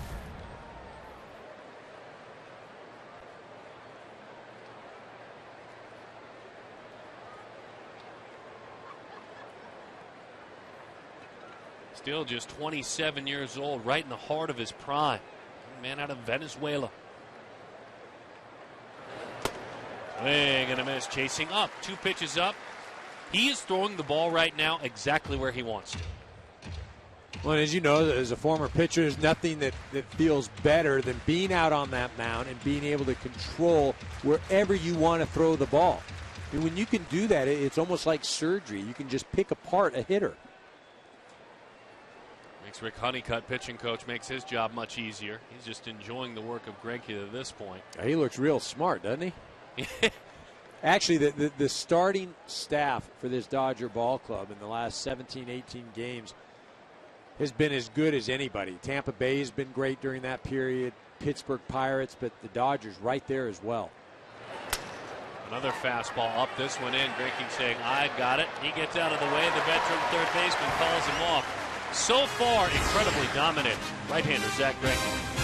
Still just 27 years old, right in the heart of his prime. Man out of Venezuela. Swing and a miss, chasing up. 2 pitches up. He is throwing the ball right now exactly where he wants to. Well, as you know, as a former pitcher, there's nothing that feels better than being out on that mound and being able to control wherever you want to throw the ball. And when you can do that, it's almost like surgery. You can just pick apart a hitter. Makes Rick Honeycutt, pitching coach, makes his job much easier. He's just enjoying the work of Greinke at this point. He looks real smart, doesn't he? Actually, the starting staff for this Dodger ball club in the last 17, 18 games has been as good as anybody. Tampa Bay has been great during that period. Pittsburgh Pirates, but the Dodgers right there as well. Another fastball up, this one in. Greinke saying, I got it. He gets out of the way. The veteran third baseman calls him off. So far, incredibly dominant. Right-hander Zach Greinke.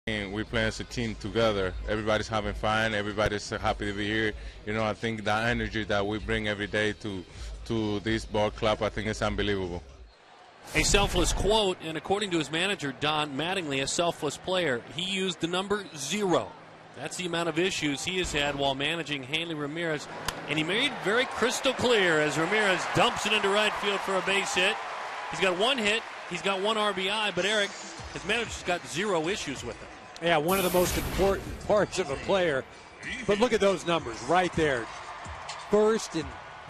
And we play as a team together. Everybody's having fun. Everybody's happy to be here. You know, I think the energy that we bring every day to this ball club, I think it's unbelievable. A selfless quote, and according to his manager, Don Mattingly, a selfless player, he used the number 0. That's the amount of issues he has had while managing Hanley Ramirez. And he made it very crystal clear as Ramirez dumps it into right field for a base hit. He's got 1 hit. He's got 1 RBI. But, Eric, his manager's got 0 issues with him. Yeah, one of the most important parts of a player. But look at those numbers right there. First in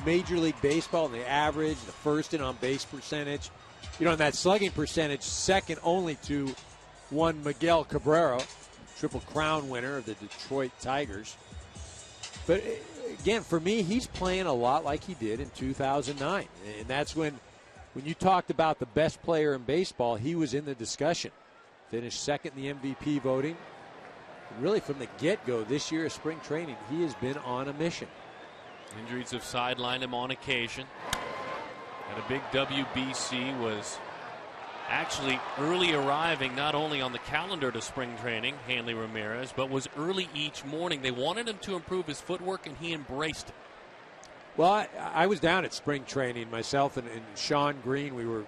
Major League Baseball in the average, the first in on-base percentage. You know, in that slugging percentage, second only to one Miguel Cabrera, Triple Crown winner of the Detroit Tigers. But again, for me, he's playing a lot like he did in 2009. And that's when you talked about the best player in baseball, he was in the discussion. Finished second in the MVP voting. Really from the get-go this year of spring training, he has been on a mission. Injuries have sidelined him on occasion. And a big WBC, was actually early arriving not only on the calendar to spring training, Hanley Ramirez, but was early each morning. They wanted him to improve his footwork, and he embraced it. Well, I was down at spring training, myself and Sean Green. We were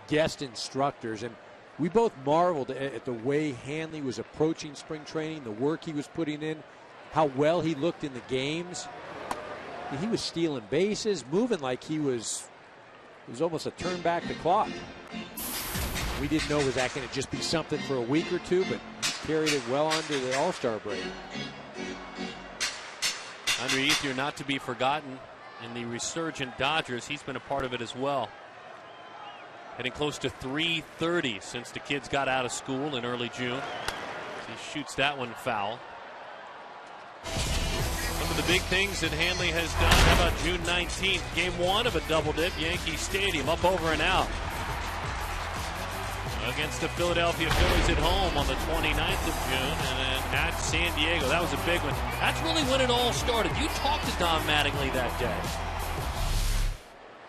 guest instructors, and we both marveled at the way Hanley was approaching spring training, the work he was putting in, how well he looked in the games. He was stealing bases, moving like it was almost a turn back the clock. We didn't know, was that going to just be something for a week or two, but he carried it well onto the All-Star break. Andre Ethier not to be forgotten in the resurgent Dodgers. He's been a part of it as well. Heading close to 330 since the kids got out of school in early June. He shoots that one foul. Some of the big things that Hanley has done. How about June 19th, game 1 of a double dip, Yankee Stadium, up, over, and out. Against the Philadelphia Phillies at home on the 29th of June, and then at San Diego. That was a big one. That's really when it all started. You talked to Don Mattingly that day.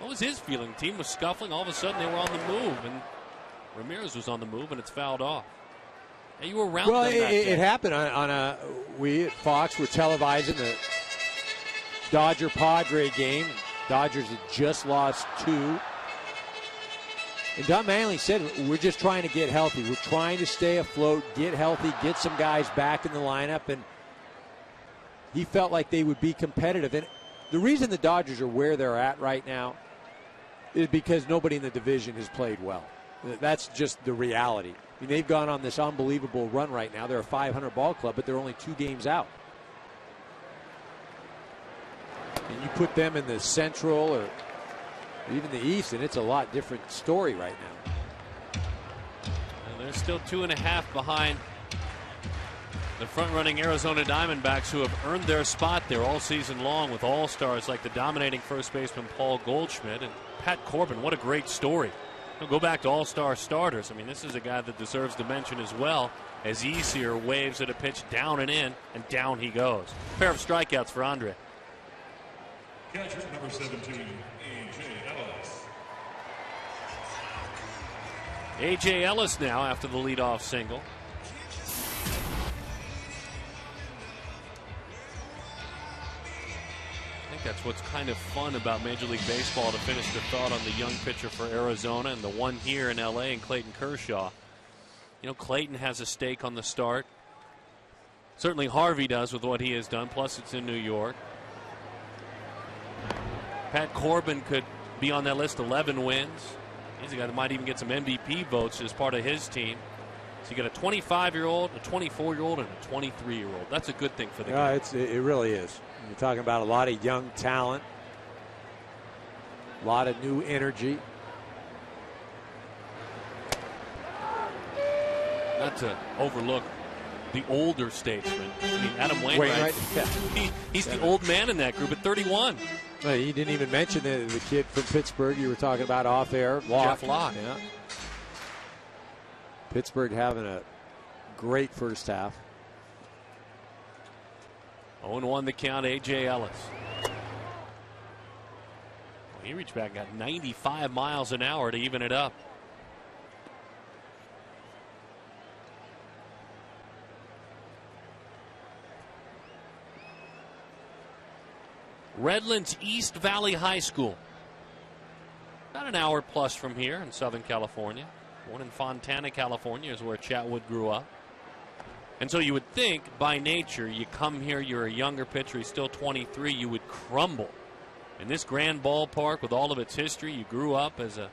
What was his feeling? The team was scuffling. All of a sudden, they were on the move, and Ramirez was on the move, and it's fouled off. And you were around them that day. It happened on a. We at Fox were televising the Dodger-Padre game. Dodgers had just lost 2. And Don Mattingly said, we're just trying to get healthy. We're trying to stay afloat, get healthy, get some guys back in the lineup. And he felt like they would be competitive. And the reason the Dodgers are where they're at right now is because nobody in the division has played well. That's just the reality. I mean, they've gone on this unbelievable run right now. They're a 500 ball club, but they're only 2 games out. And you put them in the Central or even the East, and it's a lot different story right now. And they're still 2.5 behind the front-running Arizona Diamondbacks, who have earned their spot there all season long with all-stars like the dominating first baseman Paul Goldschmidt and Pat Corbin. What a great story. We'll go back to all-star starters. I mean, this is a guy that deserves to mention as well, as Ethier waves at a pitch down and in, and down he goes. A pair of strikeouts for Andre. Catcher number 17, A.J. Ellis. A.J. Ellis now after the leadoff single. I think that's what's kind of fun about Major League Baseball, to finish the thought on the young pitcher for Arizona and the one here in L.A. and Clayton Kershaw. You know, Clayton has a stake on the start. Certainly Harvey does with what he has done, plus it's in New York. Pat Corbin could be on that list, 11 wins. He's a guy that might even get some MVP votes as part of his team. So you got a 25-year-old, a 24-year-old, and a 23-year-old. That's a good thing for the game. It really is. You're talking about a lot of young talent, a lot of new energy. Not to overlook the older statesman. I mean, Adam Wainwright. Yeah. He's the old man in that group at 31. Well, you didn't even mention the kid from Pittsburgh you were talking about off air, Jeff Locke. Yeah. Pittsburgh having a great first half. 0-1 the count, A.J. Ellis. Well, he reached back, got 95 miles an hour to even it up. Redlands East Valley High School. About an hour plus from here in Southern California. Born in Fontana, California is where Chatwood grew up. And so you would think, by nature, you come here, you're a younger pitcher, he's still 23, you would crumble. In this grand ballpark with all of its history, you grew up as a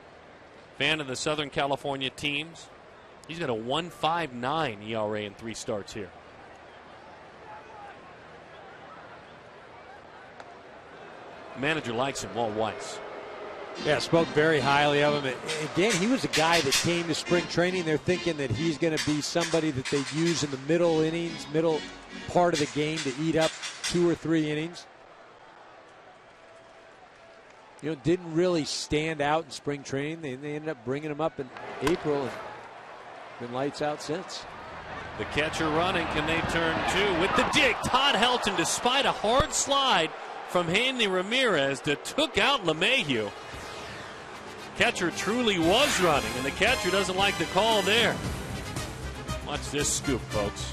fan of the Southern California teams. He's got a 1.59 ERA in 3 starts here. Manager likes him, Walt Weiss. Yeah, spoke very highly of him. Again, he was a guy that came to spring training. They're thinking that he's going to be somebody that they use in the middle innings, middle part of the game to eat up 2 or 3 innings. You know, didn't really stand out in spring training. They ended up bringing him up in April and been lights out since. The catcher running. Can they turn 2 with the dig? Todd Helton, despite a hard slide from Hanley Ramirez that took out LeMahieu. Catcher truly was running, and the catcher doesn't like the call there. Watch this scoop, folks.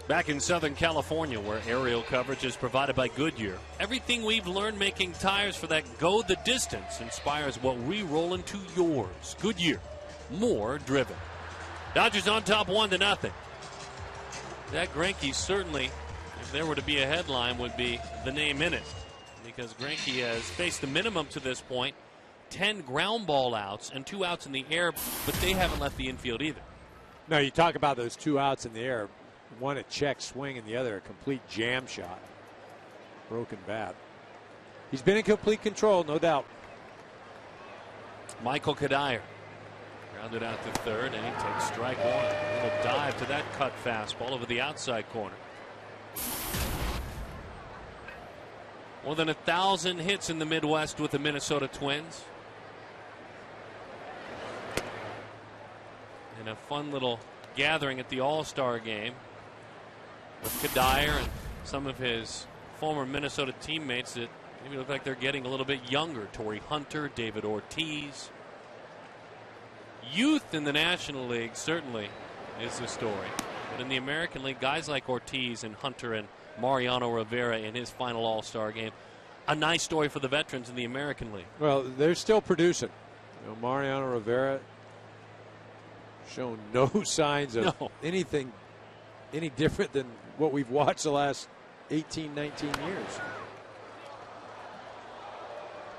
Back in Southern California, where aerial coverage is provided by Goodyear, everything we've learned making tires for that go the distance inspires what we roll into yours. Goodyear, more driven. Dodgers on top 1-0. That Greinke certainly, if there were to be a headline, would be the name in it, because Greinke has faced the minimum to this point, 10 ground ball outs and 2 outs in the air, but they haven't left the infield either. No, you talk about those 2 outs in the air. One a check swing and the other a complete jam shot. Broken bat. He's been in complete control, no doubt. Michael Kadire grounded out to third, and he takes strike one. A little dive to that cut fastball over the outside corner. More than 1,000 hits in the Midwest with the Minnesota Twins. And a fun little gathering at the All-Star game with Kadire and some of his former Minnesota teammates that maybe look like they're getting a little bit younger. Torrey Hunter, David Ortiz. Youth in the National League certainly is the story. But in the American League, guys like Ortiz and Hunter and Mariano Rivera in his final All-Star game. A nice story for the veterans in the American League. Well, they're still producing. You know, Mariano Rivera shown no signs of anything any different than what we've watched the last 18, 19 years.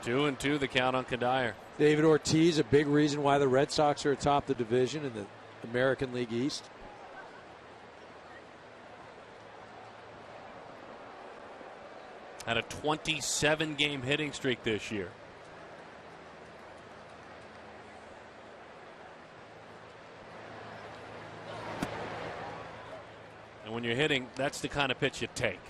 2-2 the count on Kadire. David Ortiz, a big reason why the Red Sox are atop the division in the American League East. Had a 27-game hitting streak this year. And when you're hitting, that's the kind of pitch you take.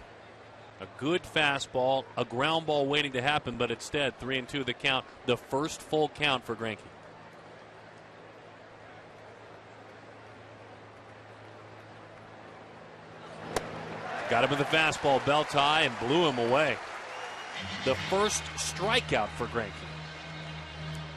A good fastball, a ground ball waiting to happen, but instead 3-2 the count, the first full count for Greinke. Got him with the fastball, belt high, and blew him away. The first strikeout for Greinke.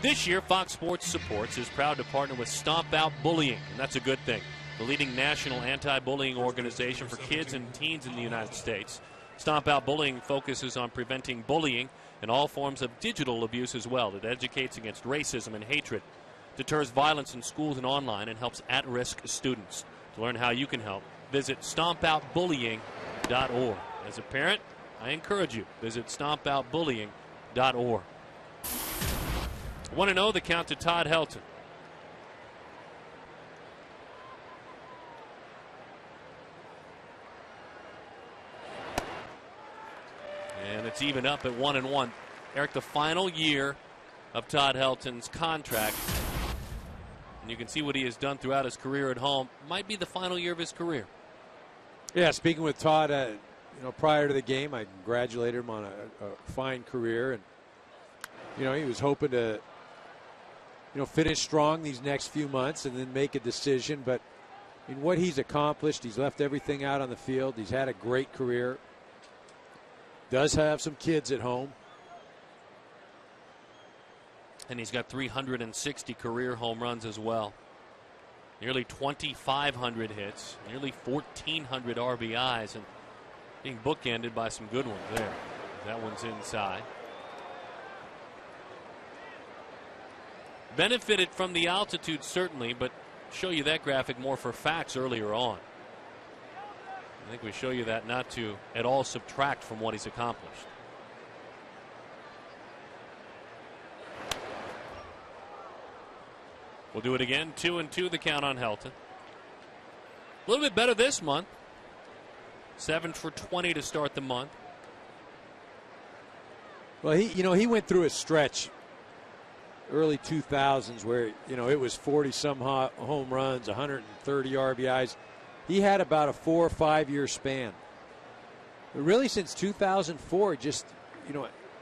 This year, Fox Sports Supports is proud to partner with Stomp Out Bullying, and that's a good thing. The leading national anti-bullying organization for kids and teens in the United States. Stomp Out Bullying focuses on preventing bullying and all forms of digital abuse as well. It educates against racism and hatred, deters violence in schools and online, and helps at-risk students. To learn how you can help, visit stompoutbullying.org. As a parent, I encourage you, visit stompoutbullying.org. 1-0 the count to Todd Helton. And it's even up at 1-1. Eric, the final year of Todd Helton's contract, and you can see what he has done throughout his career at home, might be the final year of his career. Yeah, speaking with Todd, prior to the game, I congratulated him on a fine career, and he was hoping to, finish strong these next few months and then make a decision. But in what he's accomplished, he's left everything out on the field. He's had a great career. Does have some kids at home. And he's got 360 career home runs as well. Nearly 2,500 hits, nearly 1,400 RBIs, and being bookended by some good ones there. That one's inside. Benefited from the altitude, certainly, but show you that graphic more for facts earlier on. I think we show you that not to at all subtract from what he's accomplished. We'll do it again. 2-2 the count on Helton. A little bit better this month. 7 for 20 to start the month. Well, he went through a stretch early 2000s where it was 40-some home runs, 130 RBIs. He had about a 4 or 5 year span. But really, since 2004, just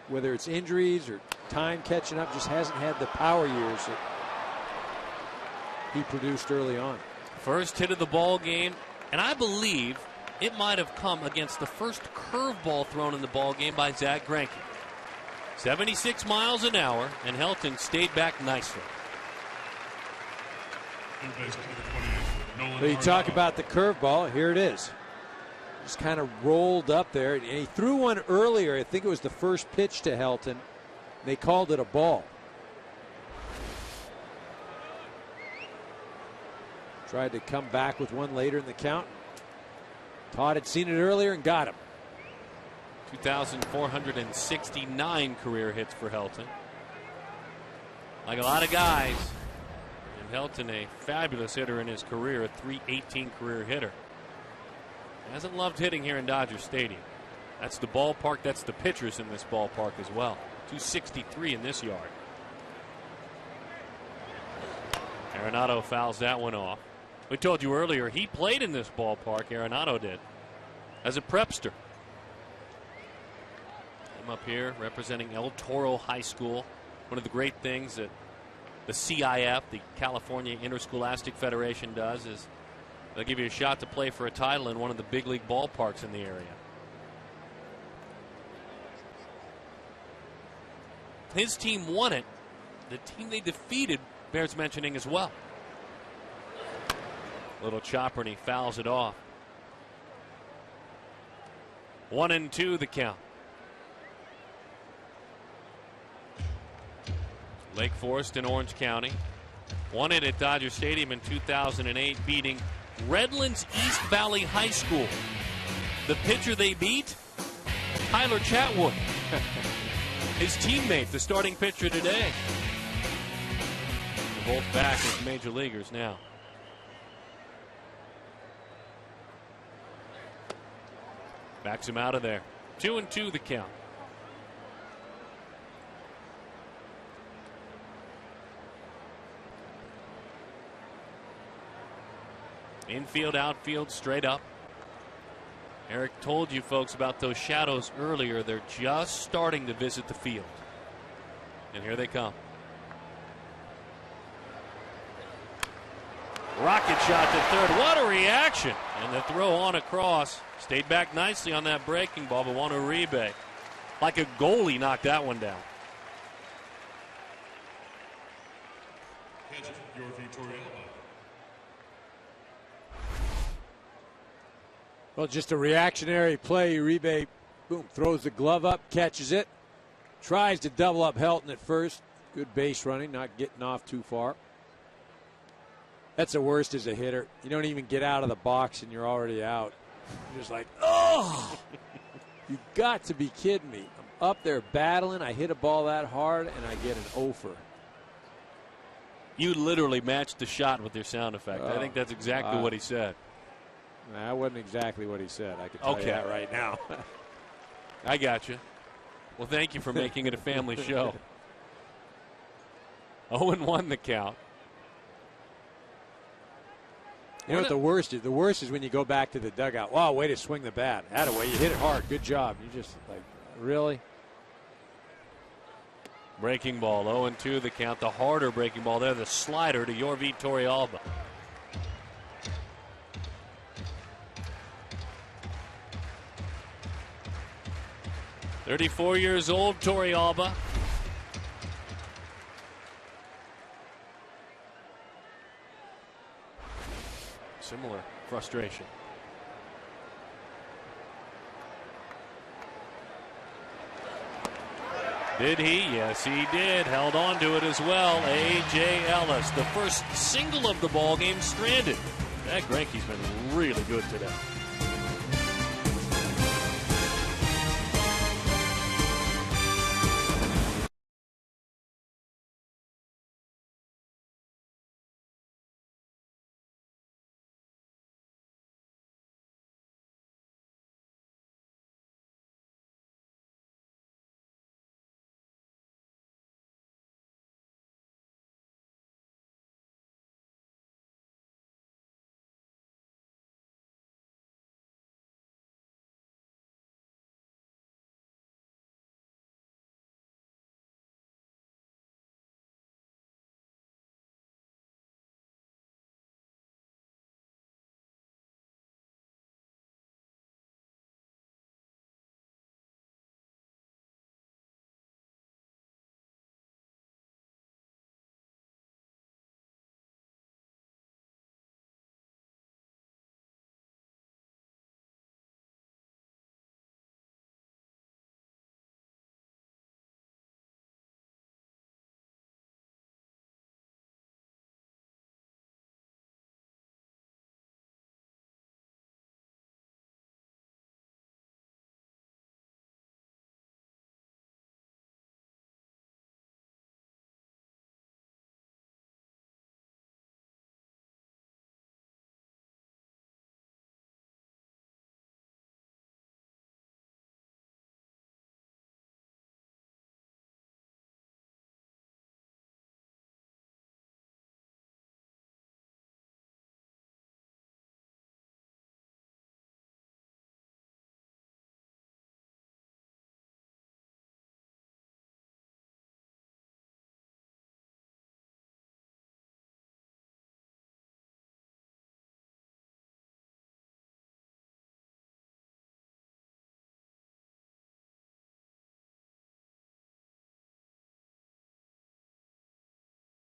whether it's injuries or time catching up, just hasn't had the power years that he produced early on. First hit of the ball game, and I believe it might have come against the first curveball thrown in the ball game by Zach Greinke. 76 miles an hour, and Helton stayed back nicely. So you talk about the curveball. Here it is. just kind of rolled up there. And he threw one earlier. I think it was the first pitch to Helton. They called it a ball. Tried to come back with one later in the count. Todd had seen it earlier and got him. 2,469 career hits for Helton. Like a lot of guys, and Helton, a fabulous hitter in his career, a .318 career hitter. Hasn't loved hitting here in Dodger Stadium. That's the ballpark. That's the pitchers in this ballpark as well. 263 in this yard. Arenado fouls that one off. We told you earlier he played in this ballpark. Arenado did, as a prepster. I'm up here representing El Toro High School. One of the great things that the CIF, the California Interscholastic Federation, does is they'll give you a shot to play for a title in one of the big league ballparks in the area. His team won it. The team they defeated bears mentioning as well. Little chopper, and he fouls it off. 1-2 the count. Lake Forest in Orange County won it at Dodger Stadium in 2008, beating Redlands East Valley High School. The pitcher they beat, Tyler Chatwood. His teammate, the starting pitcher today. They're both back as major leaguers now. Backs him out of there. 2-2 the count. Infield, outfield, straight up. Eric told you folks about those shadows earlier. They're just starting to visit the field. And here they come. Rocket shot to third. What a reaction. And the throw on across. Stayed back nicely on that breaking ball, but Juan Uribe, like a goalie, knocked that one down. Well, just a reactionary play. Uribe, boom, throws the glove up, catches it, tries to double up Helton at first. Good base running, not getting off too far. That's the worst as a hitter. You don't even get out of the box and you're already out. You're just like, oh, you got to be kidding me. I'm up there battling. I hit a ball that hard and I get an offer. You literally matched the shot with your sound effect. I think that's exactly what he said. That wasn't exactly what he said. I can tell you that right now. I got you. Well, thank you for making it a family show. 0-1 the count. You know what the worst is? The worst is when you go back to the dugout. Wow, way to swing the bat. Attaway, you hit it hard. Good job. You just like, really? Breaking ball, 0-2 the count. The harder breaking ball there, the slider to Yorvi Torrealba. "34 years old, Torrealba. Similar frustration. Did he? Yes, he did. Held on to it as well. A.J. Ellis, the first single of the ball game, stranded. That Greinke's been really good today.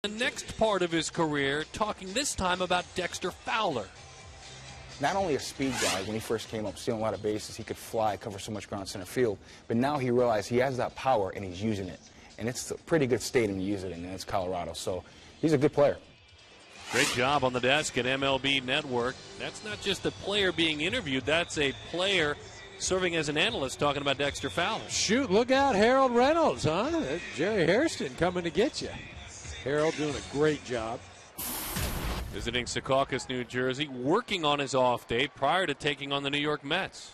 The next part of his career, talking this time about Dexter Fowler. Not only a speed guy, when he first came up, stealing a lot of bases, he could fly, cover so much ground center field, but now he realized he has that power and he's using it. And it's a pretty good stadium to use it in, and it's Colorado. So he's a good player. Great job on the desk at MLB Network. That's not just a player being interviewed, that's a player serving as an analyst talking about Dexter Fowler. Shoot, look out, Harold Reynolds, huh? That's Jerry Hairston coming to get you. Harold doing a great job. Visiting Secaucus, New Jersey, working on his off day prior to taking on the New York Mets.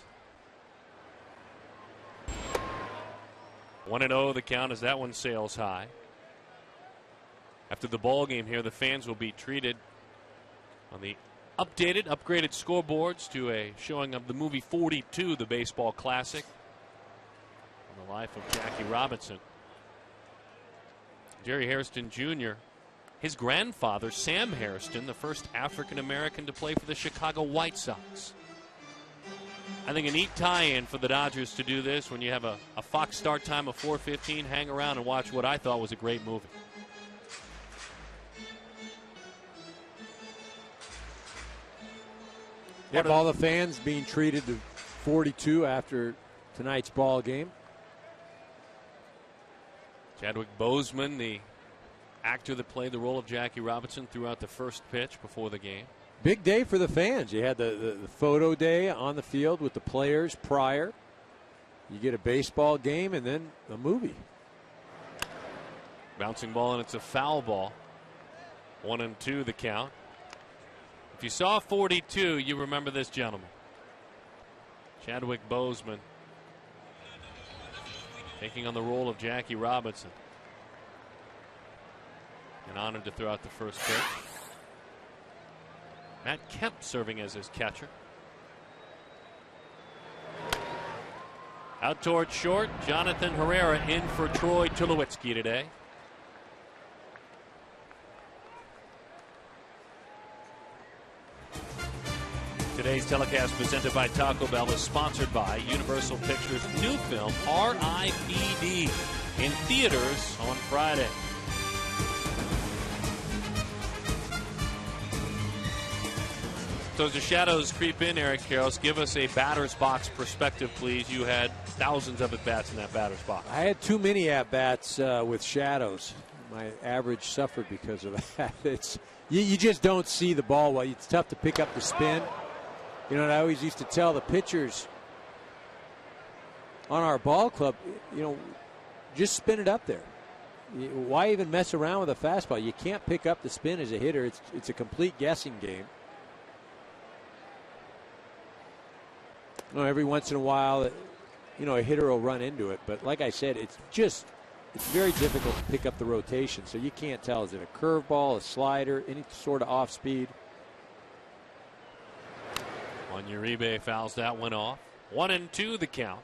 1-0 the count as that one sails high. After the ball game here, the fans will be treated on the updated, upgraded scoreboards to a showing of the movie 42, the baseball classic, on the life of Jackie Robinson. Jerry Hairston Jr., his grandfather, Sam Hairston, the first African-American to play for the Chicago White Sox. I think a neat tie-in for the Dodgers to do this when you have a Fox start time of 4:15. Hang around and watch what I thought was a great movie. Yep, all the fans being treated to 42 after tonight's ball game. Chadwick Boseman, the actor that played the role of Jackie Robinson throughout the first pitch before the game. Big day for the fans. You had the photo day on the field with the players prior. You get a baseball game and then a movie. Bouncing ball, and it's a foul ball. 1-2 the count. If you saw 42, you remember this gentleman. Chadwick Boseman taking on the role of Jackie Robinson. And honored to throw out the first pitch. Matt Kemp serving as his catcher. Out towards short, Jonathan Herrera in for Troy Tulowitzki today. Today's telecast presented by Taco Bell is sponsored by Universal Pictures' new film, R.I.P.D., in theaters on Friday. So as the shadows creep in, Eric Karros, give us a batter's box perspective, please. You had thousands of at-bats in that batter's box. I had too many at-bats with shadows. My average suffered because of that. You just don't see the ball well. It's tough to pick up the spin. You know, and I always used to tell the pitchers on our ball club, you know, just spin it up there. Why even mess around with a fastball? You can't pick up the spin as a hitter. It's a complete guessing game. You know, every once in a while, you know, a hitter will run into it. But like I said, it's very difficult to pick up the rotation. So you can't tell, is it a curveball, a slider, any sort of off speed. On Uribe fouls that one off. 1-2 the count.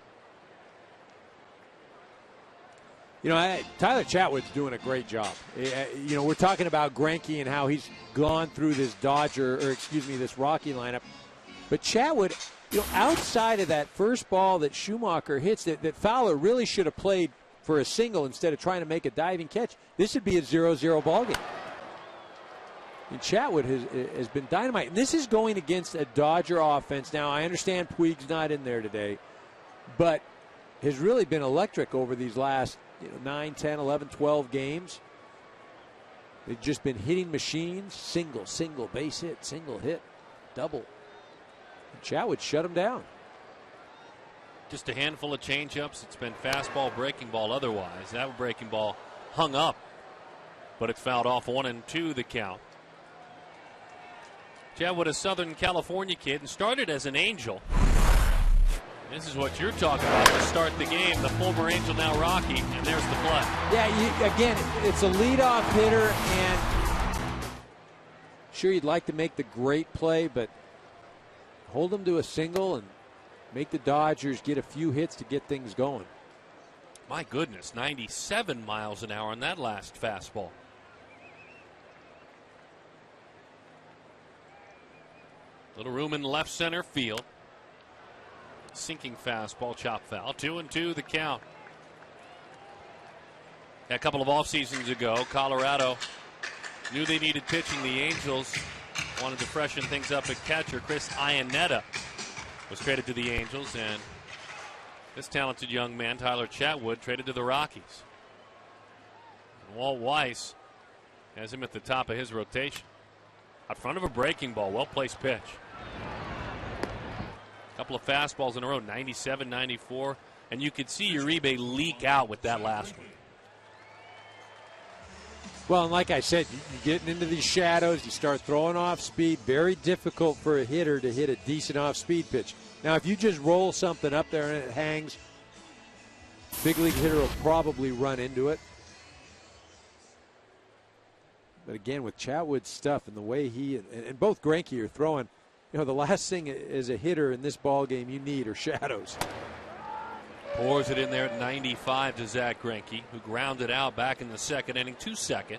You know, Tyler Chatwood's doing a great job. You know, we're talking about Greinke and how he's gone through this this Rocky lineup. But Chatwood, you know, outside of that first ball that Schumacher hits, that Fowler really should have played for a single instead of trying to make a diving catch, this would be a 0-0 ball game. And Chatwood has been dynamite. And this is going against a Dodger offense. Now, I understand Puig's not in there today, but has really been electric over these last 9, 10, 11, 12 games. They've just been hitting machines. Single, base hit, single hit, double. And Chatwood shut them down. Just a handful of changeups. It's been fastball, breaking ball otherwise. That breaking ball hung up, but it's fouled off. 1-2 the count. Chatwood, a Southern California kid, and started as an Angel. This is what you're talking about to start the game. The former Angel, now Rocky, and there's the play. Yeah, again, it's a leadoff hitter, and sure, you'd like to make the great play, but hold them to a single and make the Dodgers get a few hits to get things going. My goodness, 97 miles an hour on that last fastball. Little room in left center field. Sinking fastball, chop foul. 2-2 the count. A couple of off seasons ago, Colorado Knew they needed pitching. The Angels wanted to freshen things up at catcher. Chris Iannetta was traded to the Angels, and this talented young man, Tyler Chatwood, traded to the Rockies. And Walt Weiss has him at the top of his rotation. Out front of a breaking ball, well-placed pitch. A couple of fastballs in a row, 97, 94, and you could see Uribe leak out with that last one. Well, and like I said, you're getting into these shadows. You start throwing off speed. Very difficult for a hitter to hit a decent off-speed pitch. Now, if you just roll something up there and it hangs, big league hitter will probably run into it. But again, with Chatwood's stuff and the way he and both Greinke are throwing, you know, the last thing as a hitter in this ball game you need are shadows. Pours it in there at 95 to Zach Greinke, who grounded out back in the second inning, 2-2.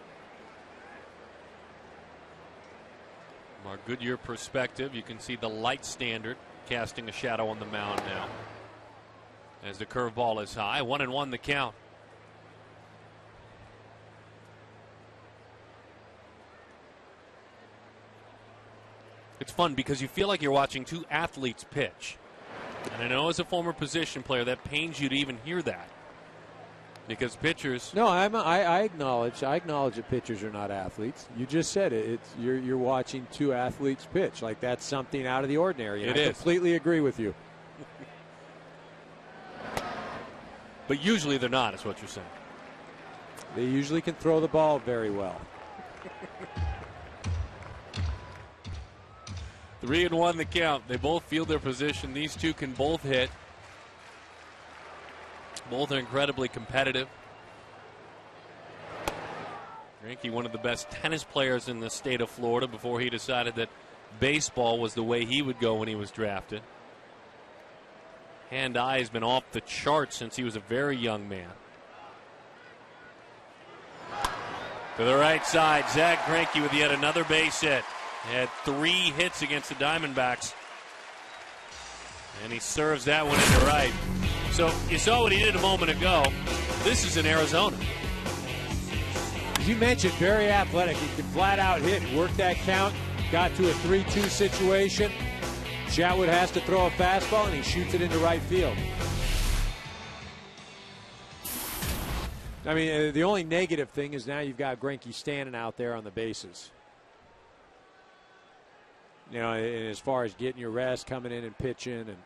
From our Goodyear perspective, you can see the light standard casting a shadow on the mound now. As the curveball is high, 1-1 the count. It's fun because you feel like you're watching two athletes pitch. And I know as a former position player that pains you to even hear that. Because pitchers... No, I acknowledge that pitchers are not athletes. You just said it. You're watching two athletes pitch. Like, that's something out of the ordinary. And I completely agree with you. But usually they're not, is what you're saying. They usually can throw the ball very well. 3-1 the count. They both field their position. These two can both hit. Both are incredibly competitive. Greinke, one of the best tennis players in the state of Florida, before he decided that baseball was the way he would go when he was drafted. Hand-eye has been off the charts since he was a very young man. To the right side, Zach Greinke with yet another base hit. Had 3 hits against the Diamondbacks. And he serves that one into right. So you saw what he did a moment ago. This is in Arizona. As you mentioned, very athletic. He can flat out hit, work that count. Got to a 3-2 situation. Chatwood has to throw a fastball, and he shoots it into right field. I mean, the only negative thing is now you've got Greinke standing out there on the bases. You know, as far as getting your rest, coming in and pitching, and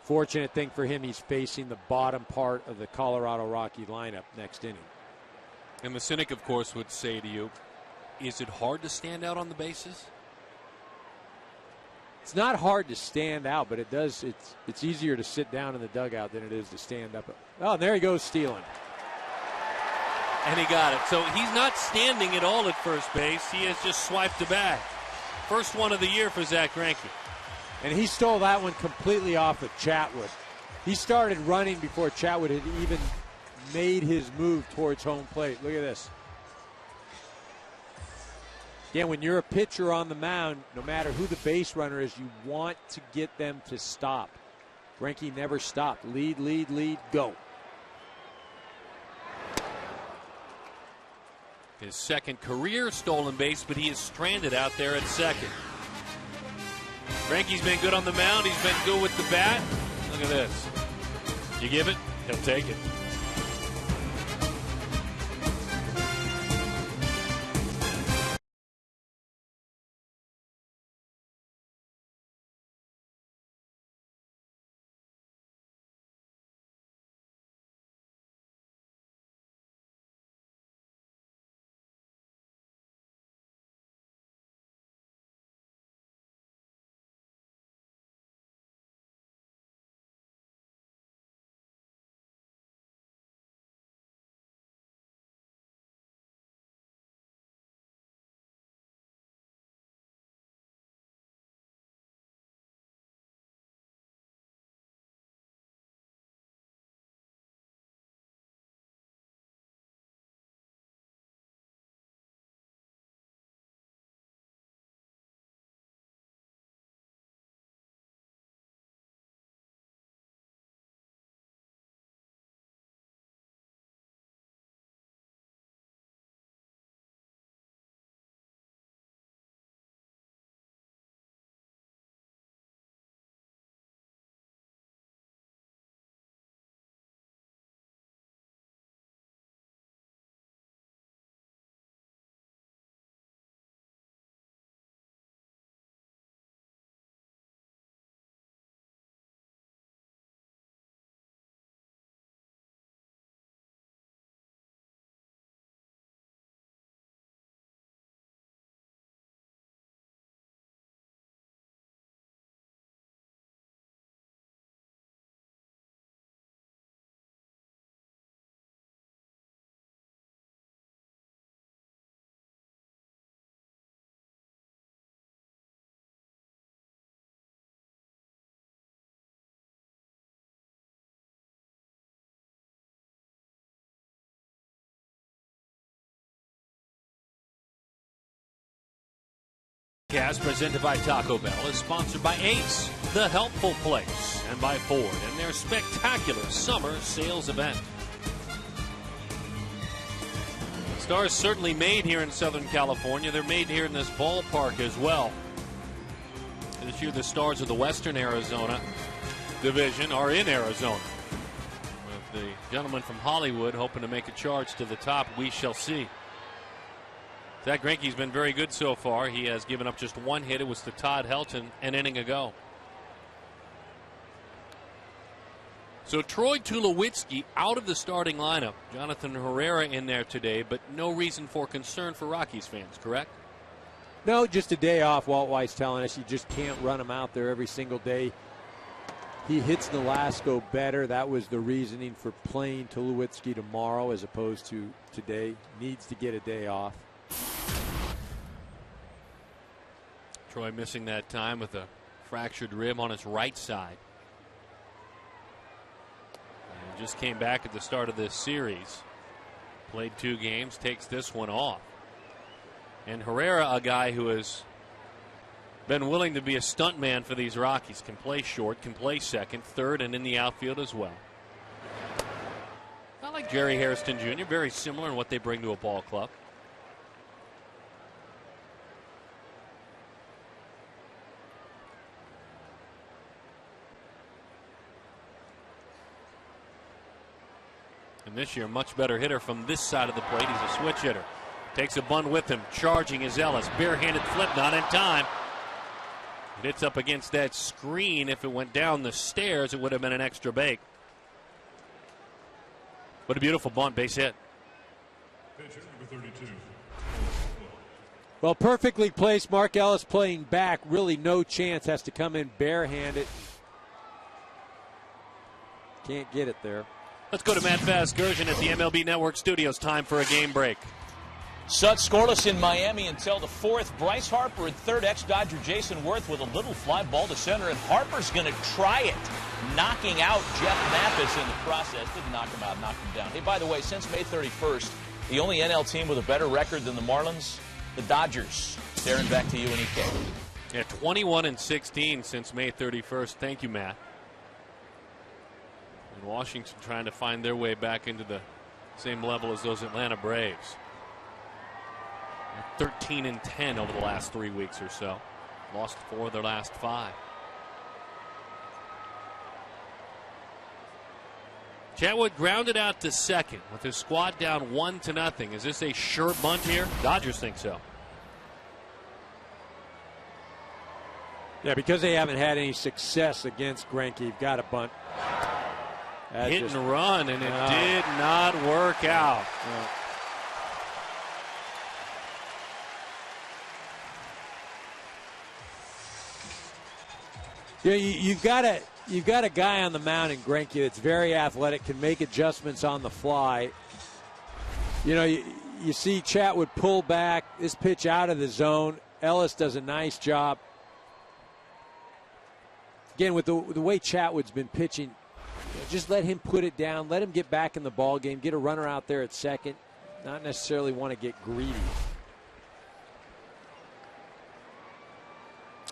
fortunate thing for him, he's facing the bottom part of the Colorado Rocky lineup next inning. And the cynic, of course, would say to you, is it hard to stand out on the bases? It's not hard to stand out, but it does. It's easier to sit down in the dugout than it is to stand up. Oh, and there he goes stealing. And he got it. So he's not standing at all at first base. He has just swiped the bag. First one of the year for Zach Greinke. And he stole that one completely off of Chatwood. He started running before Chatwood had even made his move towards home plate. Look at this. Again, when you're a pitcher on the mound, no matter who the base runner is, you want to get them to stop. Greinke never stopped. Lead, lead, lead, go. His second career stolen base, but he is stranded out there at second. Greinke's been good on the mound. He's been good with the bat. Look at this. You give it, he'll take it. Cast presented by Taco Bell is sponsored by Ace, the helpful place, and by Ford and their spectacular summer sales event. Stars certainly made here in Southern California. They're made here in this ballpark as well. This year the Stars of the Western Arizona Division are in Arizona. With the gentleman from Hollywood hoping to make a charge to the top, we shall see. Zach Greinke's been very good so far. He has given up just one hit. It was to Todd Helton an inning ago. So Troy Tulowitzki out of the starting lineup. Jonathan Herrera in there today, but no reason for concern for Rockies fans, correct? No, just a day off. Walt Weiss telling us you just can't run him out there every single day. He hits Nolasco better. That was the reasoning for playing Tulowitzki tomorrow as opposed to today. Needs to get a day off. Troy missing that time with a fractured rib on his right side. And just came back at the start of this series. Played 2 games, takes this one off. And Herrera, a guy who has been willing to be a stuntman for these Rockies, can play short, can play second, third, and in the outfield as well. Not like Jerry Hairston Jr., very similar in what they bring to a ball club. And this year, much better hitter from this side of the plate. He's a switch hitter. Takes a bunt with him. Charging is Ellis. Barehanded flip, not in time. It hits up against that screen. If it went down the stairs, it would have been an extra bake. What a beautiful bunt, base hit. Pitcher number 32. Well, perfectly placed. Mark Ellis playing back. Really no chance. Has to come in barehanded. Can't get it there. Let's go to Matt Vasgersian at the MLB Network studios. Time for a game break. Sut scoreless in Miami until the 4th. Bryce Harper at third. Ex-Dodger Jason Worth with a little fly ball to center. And Harper's going to try it, knocking out Jeff Mathis in the process. Didn't knock him out, knocked him down. Hey, by the way, since May 31st, the only NL team with a better record than the Marlins, the Dodgers. Darren, back to you and EK. Yeah, 21-16 since May 31st. Thank you, Matt. And Washington trying to find their way back into the same level as those Atlanta Braves. 13-10 over the last 3 weeks or so. Lost 4 of their last 5. Chatwood grounded out to second with his squad down 1-0. Is this a sure bunt here? Dodgers think so. Yeah, because they haven't had any success against Greinke, you've got to bunt. Hit and run, and it did not work out. Yeah, you've got a guy on the mound in Greinke that's very athletic, can make adjustments on the fly. You know, you see Chatwood pull back, this pitch out of the zone. Ellis does a nice job. Again, with the way Chatwood's been pitching, just let him put it down. Let him get back in the ball game. Get a runner out there at second. Not necessarily want to get greedy.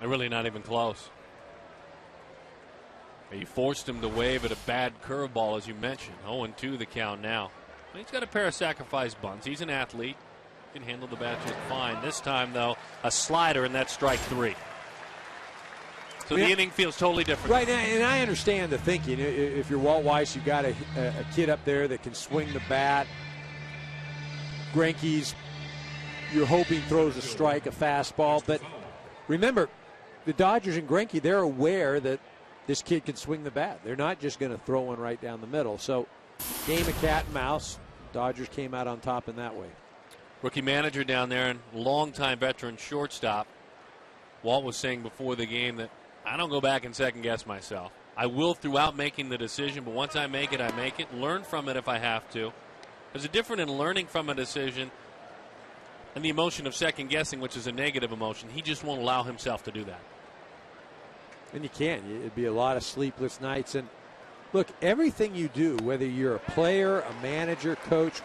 They're really not even close. He forced him to wave at a bad curveball, as you mentioned. 0-2 the count now. But he's got a pair of sacrifice bunts. He's an athlete. He can handle the bat just fine. This time, though, a slider, and that's strike 3. So the inning feels totally different. Right, and I understand the thinking. If you're Walt Weiss, you've got a kid up there that can swing the bat. Greinke's, you're hoping throws a strike, a fastball. But remember, the Dodgers and Greinke, they're aware that this kid can swing the bat. They're not just going to throw one right down the middle. So game of cat and mouse. Dodgers came out on top in that way. Rookie manager down there and longtime veteran shortstop. Walt was saying before the game that I don't go back and second guess myself. I will throughout making the decision, but once I make it, I make it. Learn from it if I have to. There's a difference in learning from a decision and the emotion of second guessing, which is a negative emotion. He just won't allow himself to do that. And you can't. It'd be a lot of sleepless nights. And look, everything you do, whether you're a player, a manager, coach,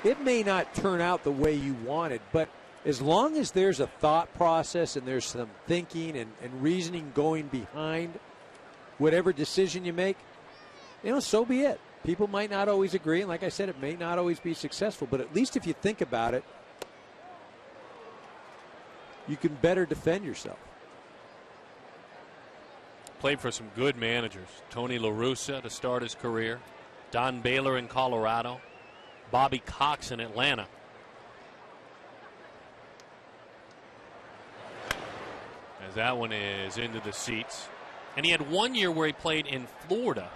it may not turn out the way you wanted, but as long as there's a thought process and there's some thinking and reasoning going behind whatever decision you make, so be it. People might not always agree, and like I said, it may not always be successful, but at least if you think about it, you can better defend yourself. Played for some good managers. Tony La Russa to start his career. Don Baylor in Colorado. Bobby Cox in Atlanta. As that one is into the seats. And he had 1 year where he played in Florida,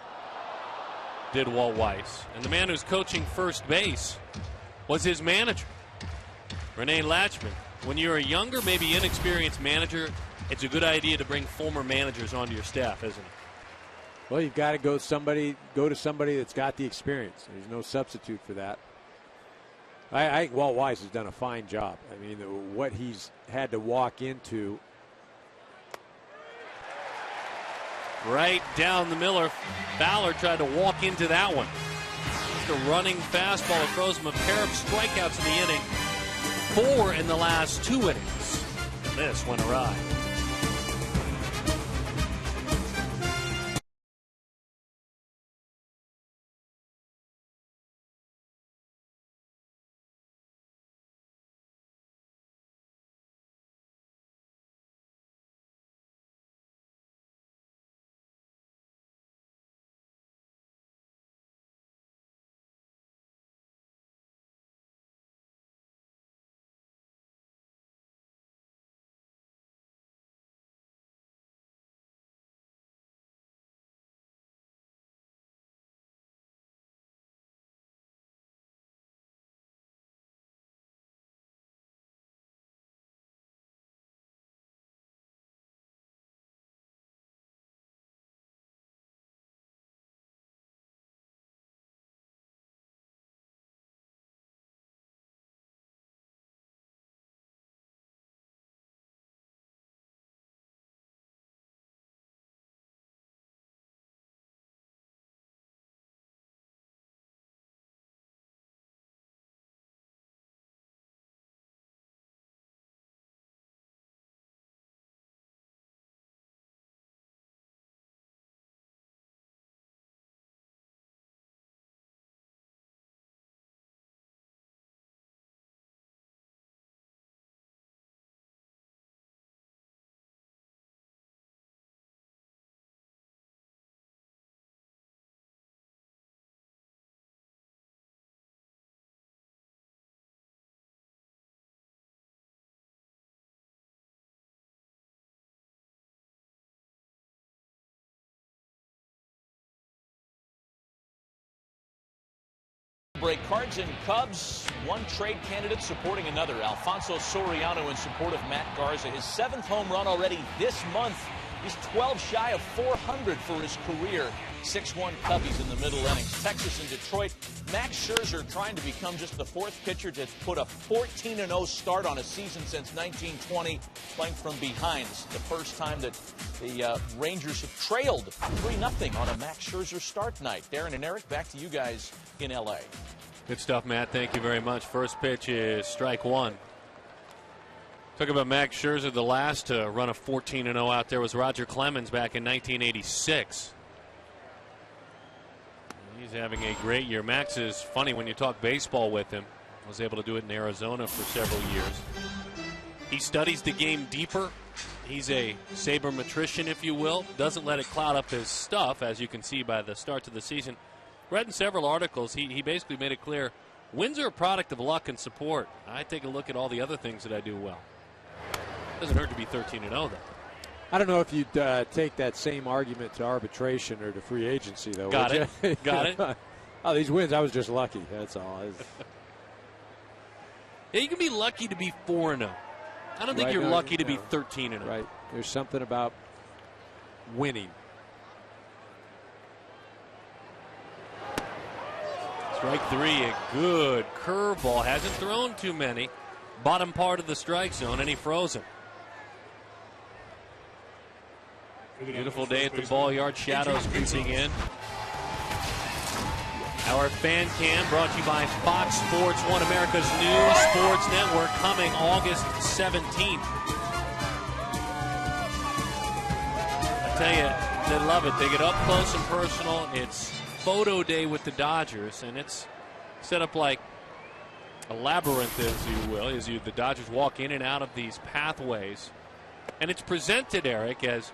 did Walt Weiss. And the man who's coaching first base was his manager, Renee Latchman. When you're a younger, maybe inexperienced manager, it's a good idea to bring former managers onto your staff, isn't it? Well, you've got to go to somebody that's got the experience. There's no substitute for that. I think Walt Weiss has done a fine job. I mean, what he's had to walk into. Right down the middle. Fowler tried to walk into that one. Just a running fastball that throws him a pair of strikeouts in the inning. 4 in the last 2 innings. And this went awry. Break. Cards and Cubs, one trade candidate supporting another. Alfonso Soriano in support of Matt Garza. His 7th home run already this month. He's 12 shy of 400 for his career. 6-1 Cubbies in the middle innings. Texas and Detroit. Max Scherzer trying to become just the 4th pitcher to put a 14-0 start on a season since 1920, playing from behind. It's the first time that the Rangers have trailed 3-0 on a Max Scherzer start night. Darren and Eric, back to you guys in L.A. Good stuff, Matt. Thank you very much. First pitch is strike one. Talk about Max Scherzer. The last to run a 14-0 out there was Roger Clemens back in 1986. He's having a great year. Max is funny when you talk baseball with him. Was able to do it in Arizona for several years. He studies the game deeper. He's a sabermetrician, if you will. Doesn't let it cloud up his stuff, as you can see by the start to the season. Read in several articles, he basically made it clear, wins are a product of luck and support. I take a look at all the other things that I do well. Doesn't hurt to be 13-0, though. I don't know if you'd take that same argument to arbitration or to free agency, though. Got it. Got it. Oh, these wins, I was just lucky. That's all. Yeah, you can be lucky to be 4-0. I don't think you're lucky to be 13-0. Right. There's something about winning. Strike three, a good curveball. Hasn't thrown too many. Bottom part of the strike zone, and he froze him. Beautiful day at the ball yard. Shadows creeping in. Our fan cam brought to you by Fox Sports 1, America's new sports network, coming August 17th. I tell you, they love it. They get up close and personal. It's photo day with the Dodgers, and it's set up like a labyrinth, as you will, as the Dodgers walk in and out of these pathways. And it's presented, Eric, as,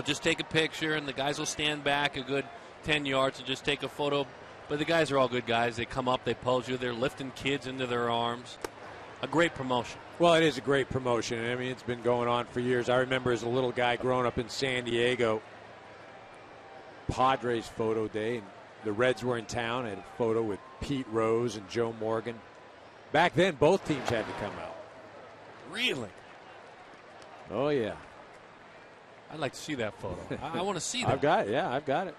just take a picture, and the guys will stand back a good 10 yards and just take a photo. But the guys are all good guys. They come up, they pose you. They're lifting kids into their arms. A great promotion. Well, it is a great promotion. I mean, it's been going on for years. I remember as a little guy growing up in San Diego, Padres photo day, and the Reds were in town. I had a photo with Pete Rose and Joe Morgan. Back then, both teams had to come out. Really? Oh, yeah. I'd like to see that photo. I want to see that. I've got it. Yeah, I've got it.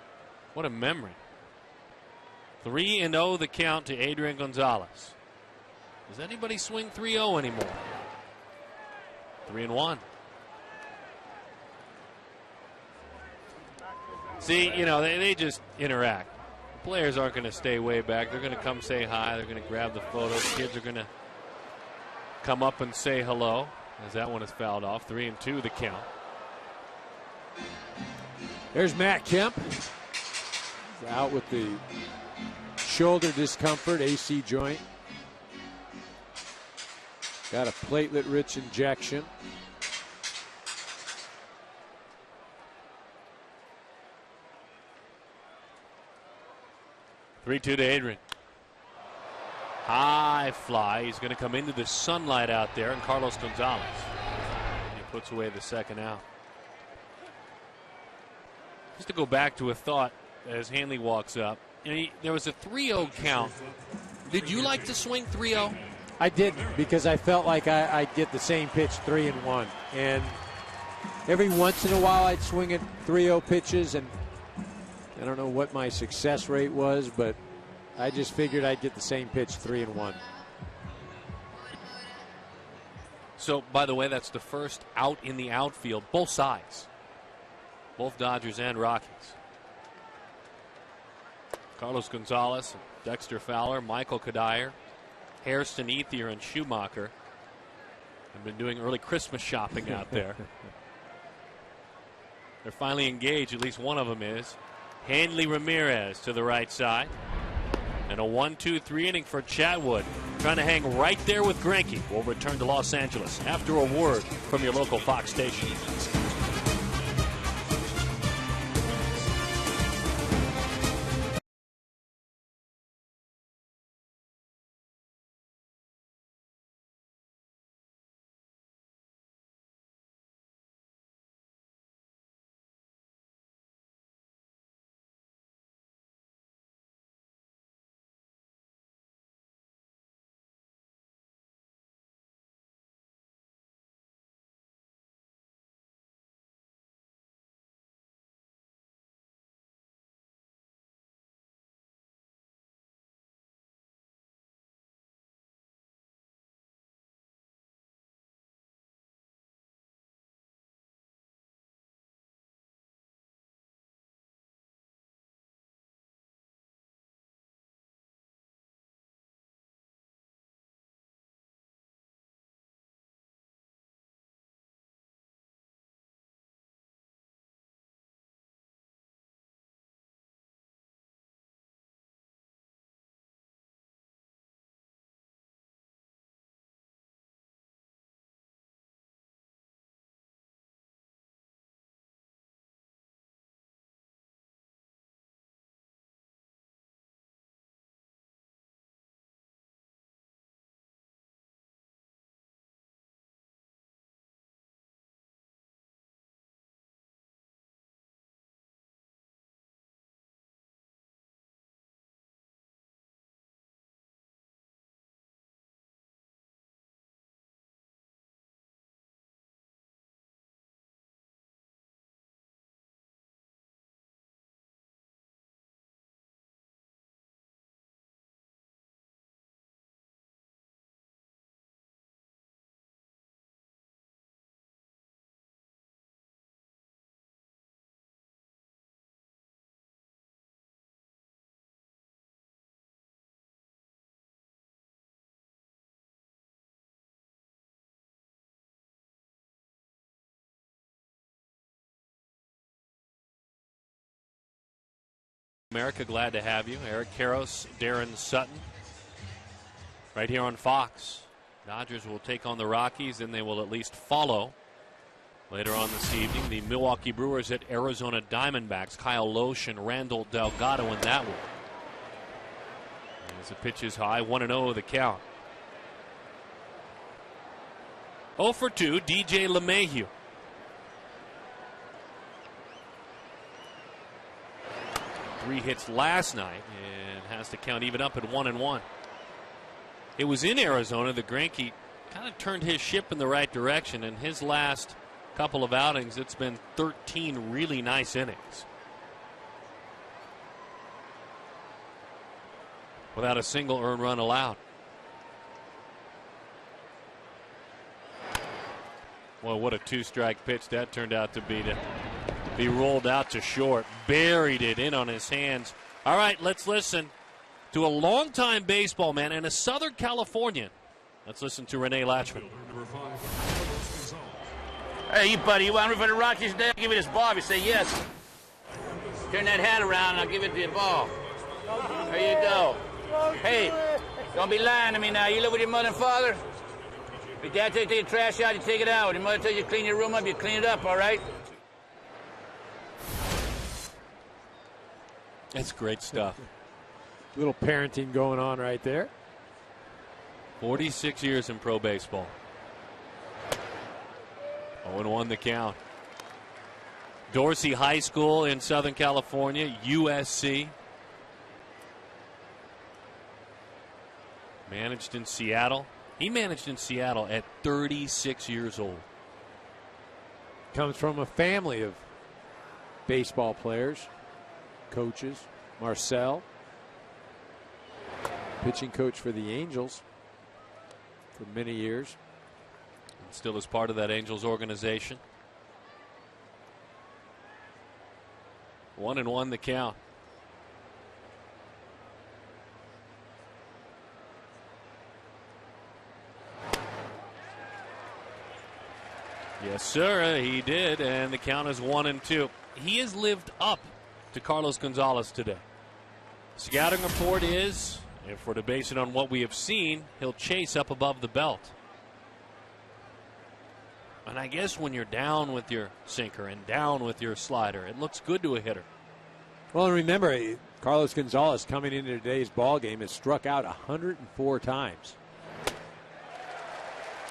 What a memory. 3-0 the count to Adrian Gonzalez. Does anybody swing 3-0 anymore? 3-1. See, they just interact. The players aren't going to stay way back. They're going to come say hi. They're going to grab the photo. Kids are going to come up and say hello, as that one is fouled off. 3-2 the count. There's Matt Kemp. He's out with the shoulder discomfort, AC joint. Got a platelet-rich injection. Three-two to Adrian. High fly. He's going to come into the sunlight out there, and Carlos Gonzalez. He puts away the second out. Just to go back to a thought as Hanley walks up. There was a 3-0 count. Did you like to swing 3-0? I didn't, because I felt like I'd get the same pitch 3-1. And every once in a while I'd swing at 3-0 pitches, and I don't know what my success rate was, but I just figured I'd get the same pitch 3-1. So, by the way, that's the first out in the outfield, both sides. Both Dodgers and Rockies. Carlos Gonzalez, Dexter Fowler, Michael Kadire, Hairston Ethier, and Schumacher have been doing early Christmas shopping out there. They're finally engaged, at least one of them is. Hanley Ramirez to the right side. And a 1-2-3 inning for Chatwood. Trying to hang right there with Greinke. We'll return to Los Angeles after a word from your local Fox station. America, glad to have you. Eric Karros, Darren Sutton, right here on Fox. Dodgers will take on the Rockies, and they will at least follow later on this evening the Milwaukee Brewers at Arizona Diamondbacks. Kyle Loesch and Randall Delgado in that one. As the pitch is high, 1-0 the count. 0 for 2, DJ LeMahieu. Three hits last night and has to count even up at 1-1. It was in Arizona that Greinke kind of turned his ship in the right direction. In his last couple of outings, it's been 13 really nice innings without a single earned run allowed. Well, what a two-strike pitch that turned out to be rolled out to short. Buried it in on his hands. All right, let's listen to a longtime baseball man and a Southern Californian. Let's listen to Renee Latchman. Hey, you buddy, you want to root for the Rockies today? I'll give you this ball if you say yes. Turn that hat around and I'll give it to you ball. There you go. Hey, don't be lying to me now. You live with your mother and father? If your dad tells you to take the trash out, you take it out. When your mother tells you to clean your room up, you clean it up, all right? That's great stuff. Little parenting going on right there. 46 years in pro baseball. 0-1 the count. Dorsey High School in Southern California, USC. Managed in Seattle. He managed in Seattle at 36 years old. Comes from a family of baseball players, coaches. Marcel, pitching coach for the Angels for many years. And still is part of that Angels organization. 1-1 the count. Yes, sir, he did, and the count is 1-2. He has lived up to Carlos Gonzalez today. Scouting report is, if we're to base it on what we have seen, he'll chase up above the belt. And I guess when you're down with your sinker and down with your slider, it looks good to a hitter. Well, and remember, Carlos Gonzalez coming into today's ball game has struck out 104 times.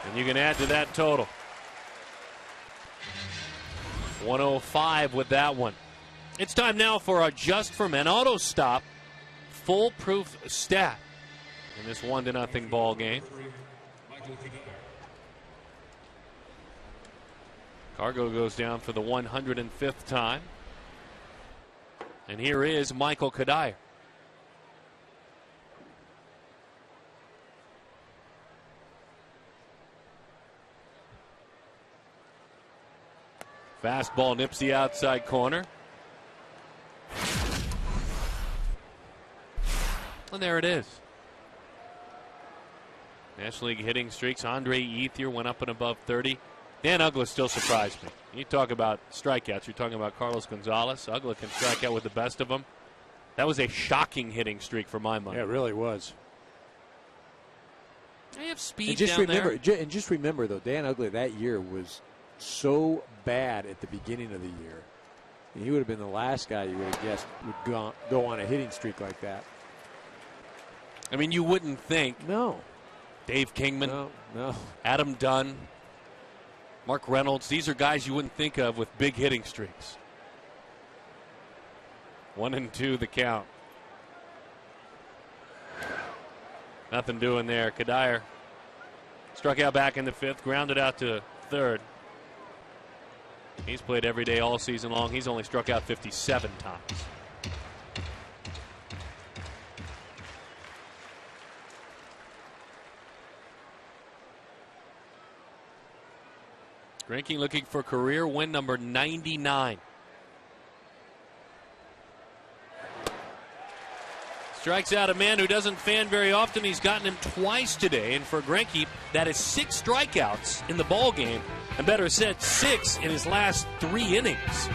And you can add to that total. 105 with that one. It's time now for our Just for Men Auto Stop foolproof stat in this 1-0 ball game. Cargo goes down for the 105th time. And here is Michael Kadire. Fastball nips the outside corner. And there it is. National League hitting streaks. Andre Ethier went up and above 30. Dan Uggla still surprised me. You talk about strikeouts. You're talking about Carlos Gonzalez. Uggla can strike out with the best of them. That was a shocking hitting streak for my money. Yeah, it really was. They have speed and just down remember, there. And just remember, though, Dan Uggla that year was so bad at the beginning of the year. And he would have been the last guy you would have guessed would go on a hitting streak like that. I mean, you wouldn't think. No. Dave Kingman. No. Adam Dunn. Mark Reynolds. These are guys you wouldn't think of with big hitting streaks. 1-2 the count. Nothing doing there. Kadire struck out back in the 5th, grounded out to 3rd. He's played every day all season long. He's only struck out 57 times. Greinke looking for career win number 99. Strikes out a man who doesn't fan very often. He's gotten him twice today. And for Greinke, that is 6 strikeouts in the ball game. And better said, 6 in his last 3 innings.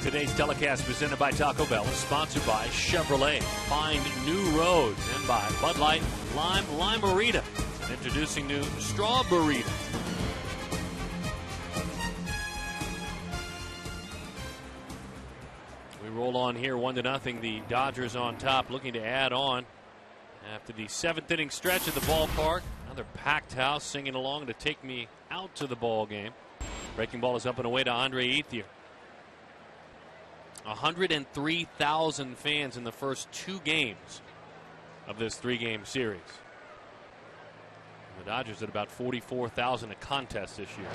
Today's telecast presented by Taco Bell is sponsored by Chevrolet. Find new roads, and by Bud Light Lime Limerita. Introducing new Strawberry. We roll on here 1-0. The Dodgers on top, looking to add on after the 7th inning stretch at the ballpark. Another packed house singing along to take me out to the ball game. Breaking ball is up and away to Andre Ethier. 103,000 fans in the first 2 games of this 3-game series. The Dodgers at about 44,000 a contest this year.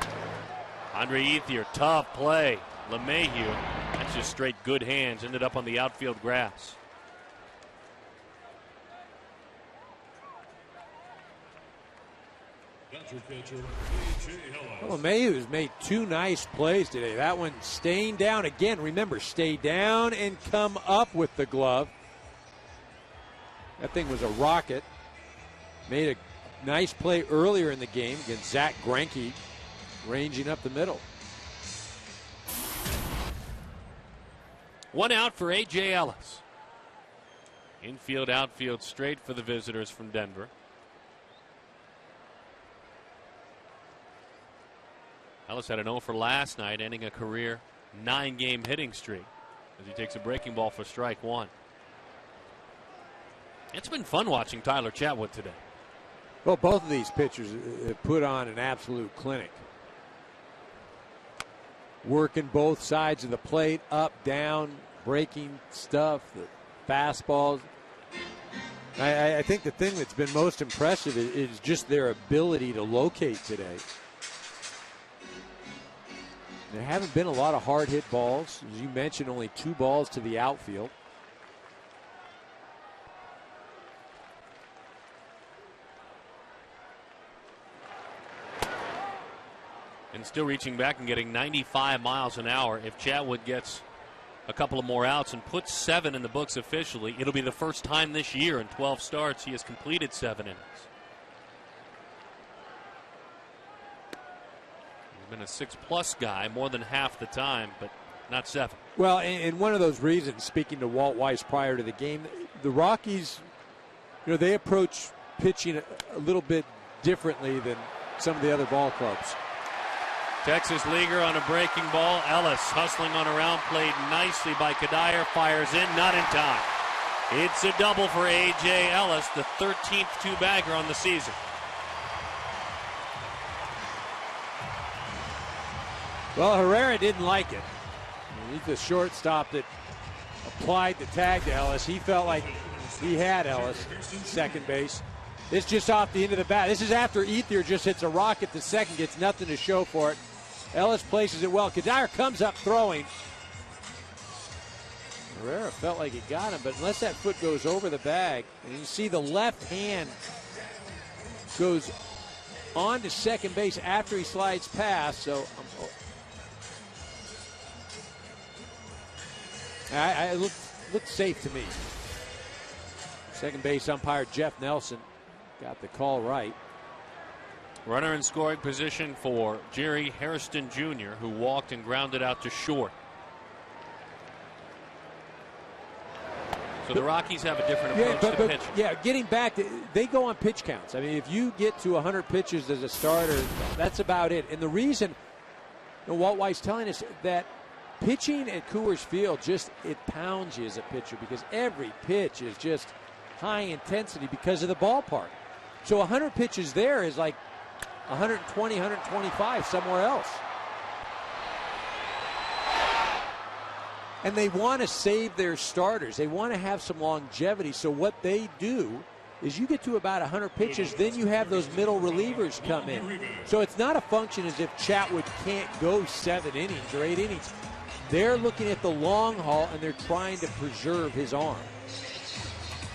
Andre Ethier, tough play. LeMahieu, that's just straight good hands, ended up on the outfield grass. Well, LeMahieu has made 2 nice plays today. That one staying down again. Remember, stay down and come up with the glove. That thing was a rocket. Made a nice play earlier in the game against Zach Greinke, ranging up the middle. 1 out for A.J. Ellis. Infield, outfield straight for the visitors from Denver. Ellis had an 0 for last night, ending a career 9-game hitting streak as he takes a breaking ball for strike 1. It's been fun watching Tyler Chatwood today. Well, both of these pitchers have put on an absolute clinic. Working both sides of the plate, up, down, breaking stuff, the fastballs. I think the thing that's been most impressive is just their ability to locate today. There haven't been a lot of hard hit balls. As you mentioned, only 2 balls to the outfield. And still reaching back and getting 95 miles an hour. If Chatwood gets a couple of more outs and puts 7 in the books officially, it'll be the first time this year in 12 starts he has completed 7 innings. Been a 6+ guy more than half the time, but not 7. Well, and one of those reasons, speaking to Walt Weiss prior to the game, the Rockies, they approach pitching a little bit differently than some of the other ball clubs. Texas leaguer on a breaking ball. Ellis hustling on around, played nicely by Kadire, fires in, not in time. It's a double for A.J. Ellis, the 13th 2-bagger on the season. Well, Herrera didn't like it. He's the shortstop that applied the tag to Ellis. He felt like he had Ellis second base. This just off the end of the bat. This is after Ethier just hits a rocket to second, gets nothing to show for it. Ellis places it well. Kadire comes up throwing. Herrera felt like he got him, but unless that foot goes over the bag, and you see the left hand goes on to second base after he slides past, so it looked safe to me. Second base umpire Jeff Nelson got the call right. Runner in scoring position for Jerry Hairston Jr., who walked and grounded out to short. So the Rockies have a different approach to pitching. Yeah, getting back, they go on pitch counts. I mean, if you get to 100 pitches as a starter, that's about it. And the reason, Walt Weiss telling us that pitching at Coors Field it pounds you as a pitcher because every pitch is just high intensity because of the ballpark. So 100 pitches there is like 120, 125 somewhere else. And they want to save their starters. They want to have some longevity. So what they do is you get to about 100 pitches, then you have those middle relievers come in. So it's not a function as if Chatwood can't go 7 innings or 8 innings. They're looking at the long haul, and they're trying to preserve his arm.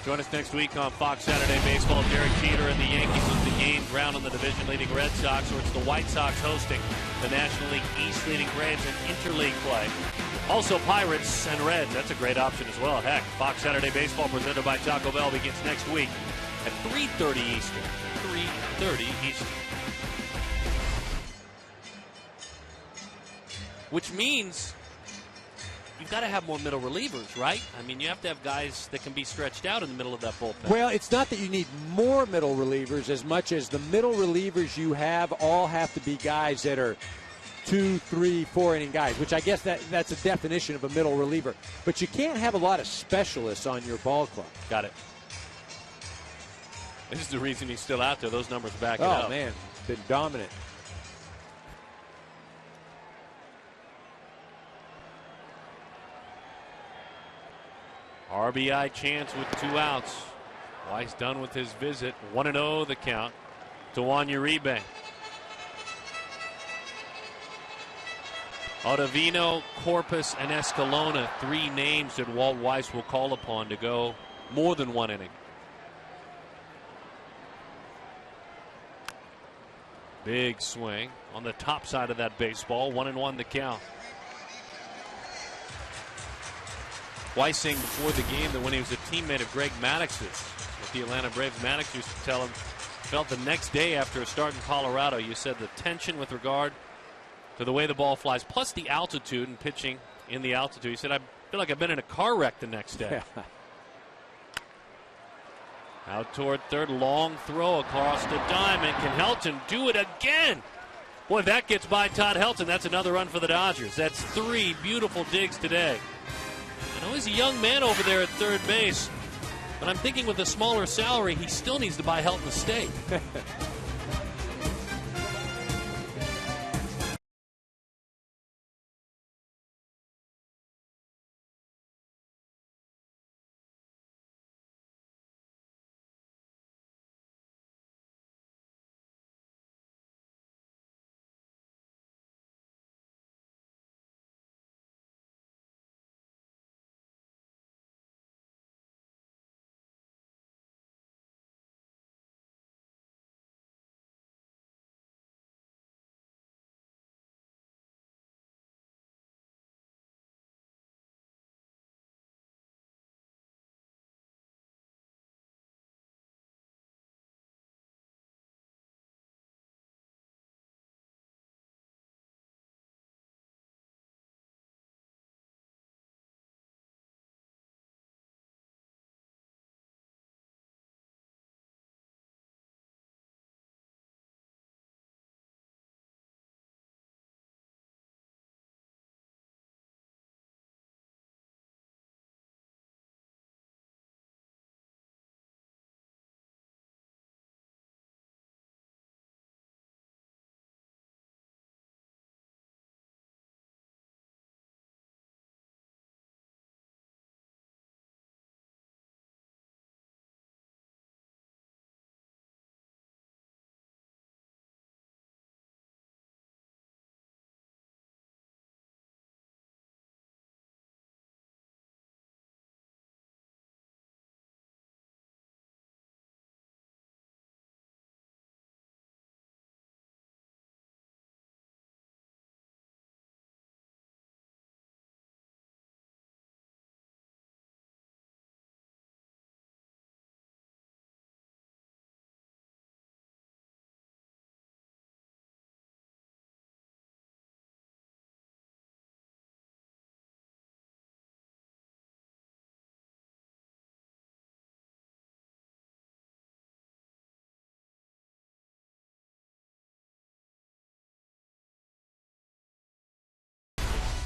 Join us next week on Fox Saturday Baseball. Derek Jeter and the Yankees look to gain ground on the division-leading Red Sox, or it's the White Sox hosting the National League East leading Braves in interleague play. Also, Pirates and Reds. That's a great option as well. Heck, Fox Saturday Baseball presented by Taco Bell begins next week at 3:30 Eastern. 3:30 Eastern. Which means you've got to have more middle relievers, right? I mean, you have to have guys that can be stretched out in the middle of that bullpen. Well, it's not that you need more middle relievers as much as the middle relievers you have all have to be guys that are 2, 3, 4 inning guys, which I guess that's a definition of a middle reliever. But you can't have a lot of specialists on your ball club. Got it. This is the reason he's still out there. Those numbers back it up. Oh, man, been dominant. RBI chance with 2 outs. Weiss done with his visit. 1-0 the count to Juan Uribe. Ottavino, Corpus, and Escalona, 3 names that Walt Weiss will call upon to go more than 1 inning. Big swing on the top side of that baseball. 1-1 the count. Weiss saying before the game that when he was a teammate of Greg Maddox's with the Atlanta Braves, Maddox used to tell him, felt the next day after a start in Colorado, you said the tension with regard to the way the ball flies, plus the altitude and pitching in the altitude. He said, I feel like I've been in a car wreck the next day. Out toward third, long throw across the diamond. Can Helton do it again? Boy, if that gets by Todd Helton, that's another run for the Dodgers. That's 3 beautiful digs today. I know he's a young man over there at third base, but I'm thinking with a smaller salary, he still needs to buy Helton a steak.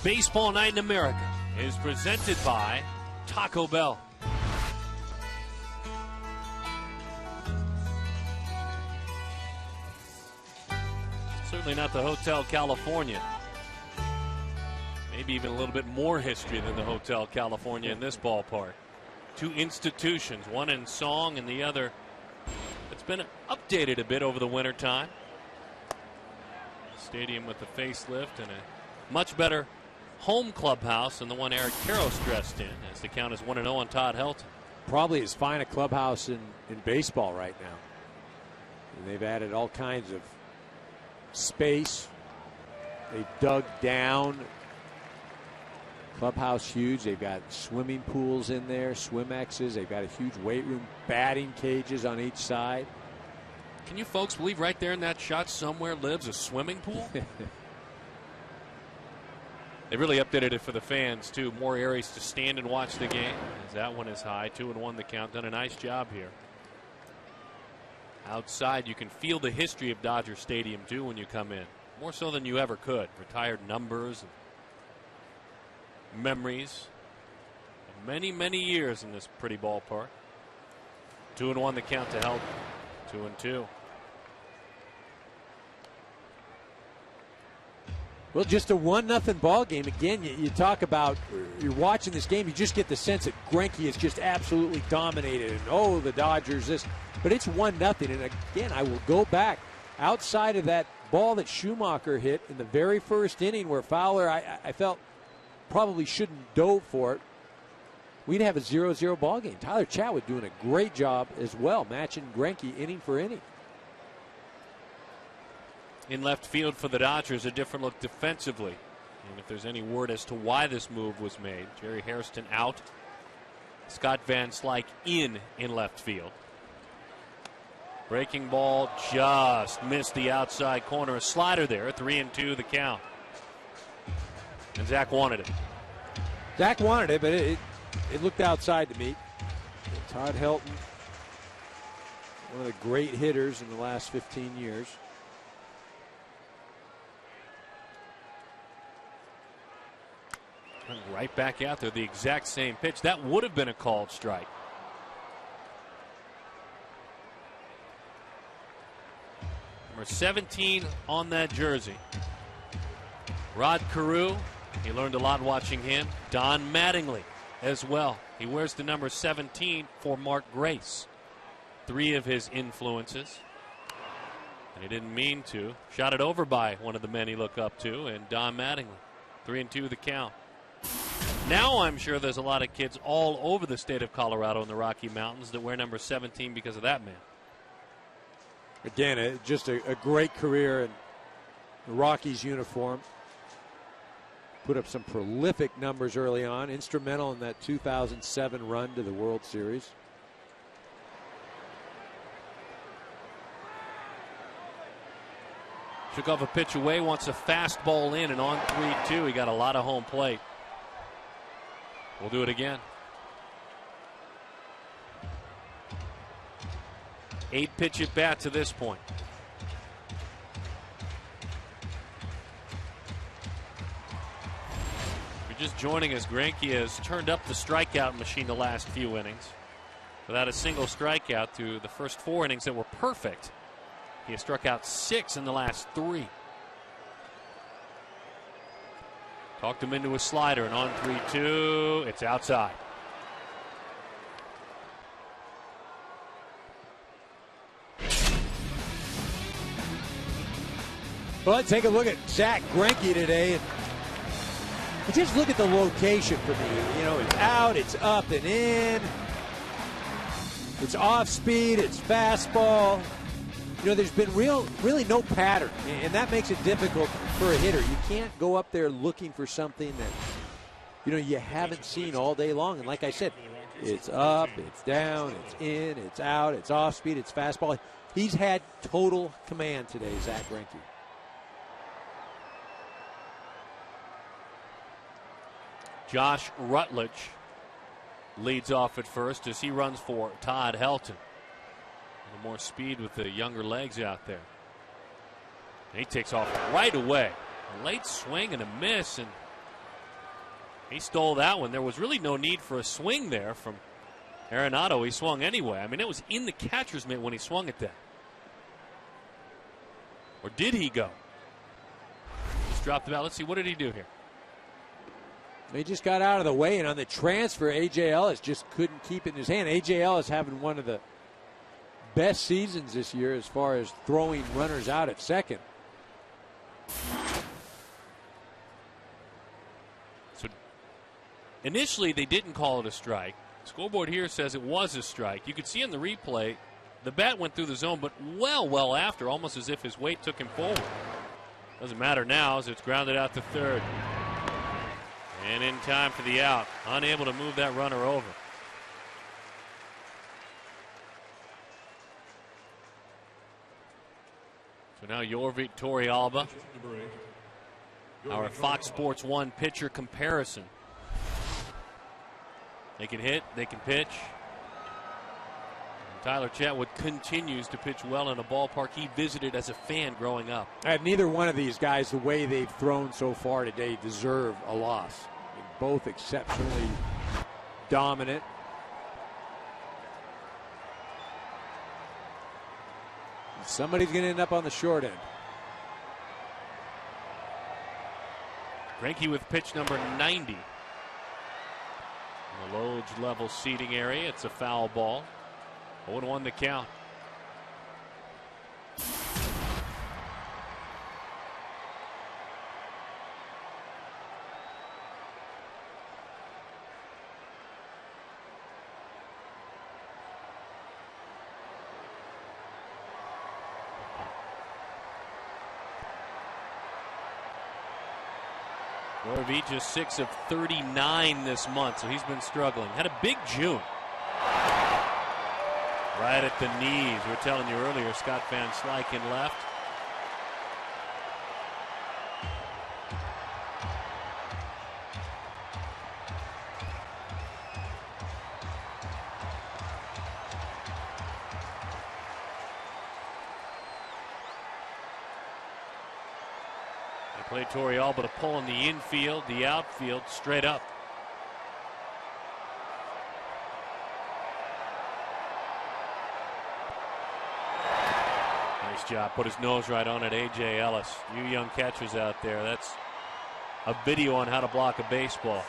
Baseball Night in America is presented by Taco Bell. Certainly not the Hotel California. Maybe even a little bit more history than the Hotel California in this ballpark. 2 institutions, one in song and the other that's been updated a bit over the wintertime. Stadium with a facelift and a much better home clubhouse than the one Eric Karros dressed in, as the count is 1-0 on Todd Helton. Probably as fine a clubhouse in baseball right now. And they've added all kinds of space. They dug down. Clubhouse huge. They've got swimming pools in there, swim-X's. They've got a huge weight room, batting cages on each side. Can you folks believe right there in that shot somewhere lives a swimming pool? They really updated it for the fans, too. More areas to stand and watch the game, as that one is high. 2-1 the count. Done a nice job here. Outside, you can feel the history of Dodger Stadium, too, when you come in. More so than you ever could. Retired numbers and memories of many, many years in this pretty ballpark. 2-1 the count to help. 2-2. Well, just a 1-0 ball game. Again, you talk about, you're watching this game, you just get the sense that Greinke is just absolutely dominated. And, oh, the Dodgers, this. But it's 1-0. And, again, I will go back. Outside of that ball that Schumacher hit in the very first inning where Fowler, I felt, probably shouldn't dove for it, we'd have a 0-0 ball game. Tyler Chatwood doing a great job as well, matching Greinke inning for inning. In left field for the Dodgers, a different look defensively. And if there's any word as to why this move was made, Jerry Hairston out, Scott Van Slyke in left field. Breaking ball just missed the outside corner. A slider there, 3-2 the count. And Zach wanted it. Zach wanted it, but it looked outside to me. Todd Helton, one of the great hitters in the last 15 years. Right back out there, the exact same pitch. That would have been a called strike. Number 17 on that jersey. Rod Carew, he learned a lot watching him. Don Mattingly as well. He wears the number 17 for Mark Grace. 3 of his influences. And he didn't mean to. Shot it over by one of the men he looked up to, and Don Mattingly. 3-2 the count. Now I'm sure there's a lot of kids all over the state of Colorado and the Rocky Mountains that wear number 17 because of that man. Again, just a great career in the Rockies uniform. Put up some prolific numbers early on. Instrumental in that 2007 run to the World Series. Took off a pitch away, wants a fastball in, and on 3-2, he got a lot of home plate. We'll do it again. 8-pitch at bat to this point. If you're just joining us, Greinke has turned up the strikeout machine the last few innings. Without a single strikeout through the first 4 innings that were perfect. He has struck out 6 in the last 3. Talked him into a slider, and on 3-2, it's outside. Well, take a look at Zach Greinke today. And just look at the location for me. You know, it's out, it's up and in. It's off speed, it's fastball. You know, there's been really no pattern, and that makes it difficult for a hitter. You can't go up there looking for something that, you know, you haven't seen all day long. And like I said, it's up, it's down, it's in, it's out, it's off speed, it's fastball. He's had total command today, Zach Greinke. Josh Rutledge leads off at first as he runs for Todd Helton. A little more speed with the younger legs out there. And he takes off right away. A late swing and a miss, and he stole that one. There was really no need for a swing there from Arenado. He swung anyway. I mean, it was in the catcher's mitt when he swung at that. Or did he go? Just dropped the bat. Let's see, what did he do here? He just got out of the way, and on the transfer, A.J. Ellis just couldn't keep it in his hand. A.J. Ellis having one of the best seasons this year as far as throwing runners out at second. So initially they didn't call it a strike. The scoreboard here says it was a strike. You could see in the replay the bat went through the zone, but well after, almost as if his weight took him forward. Doesn't matter now as it's grounded out to third. And in time for the out. Unable to move that runner over. So now Yorvik Torrealba our Fox Sports 1 pitcher comparison. They can hit, they can pitch. And Tyler Chatwood continues to pitch well in a ballpark he visited as a fan growing up. Neither one of these guys, the way they've thrown so far today, deserve a loss. They're both exceptionally dominant. Somebody's going to end up on the short end. Greinke with pitch number 90. In the low level seating area, it's a foul ball. 0-1 the count. Oravich is 6 of 39 this month, so he's been struggling. Had a big June. Right at the knees. We were telling you earlier, Scott Van Slyken left. They played Torrealba to pull in the infield, the outfield, straight up. Nice job. Put his nose right on it, A.J. Ellis. You young catchers out there, that's a video on how to block a baseball.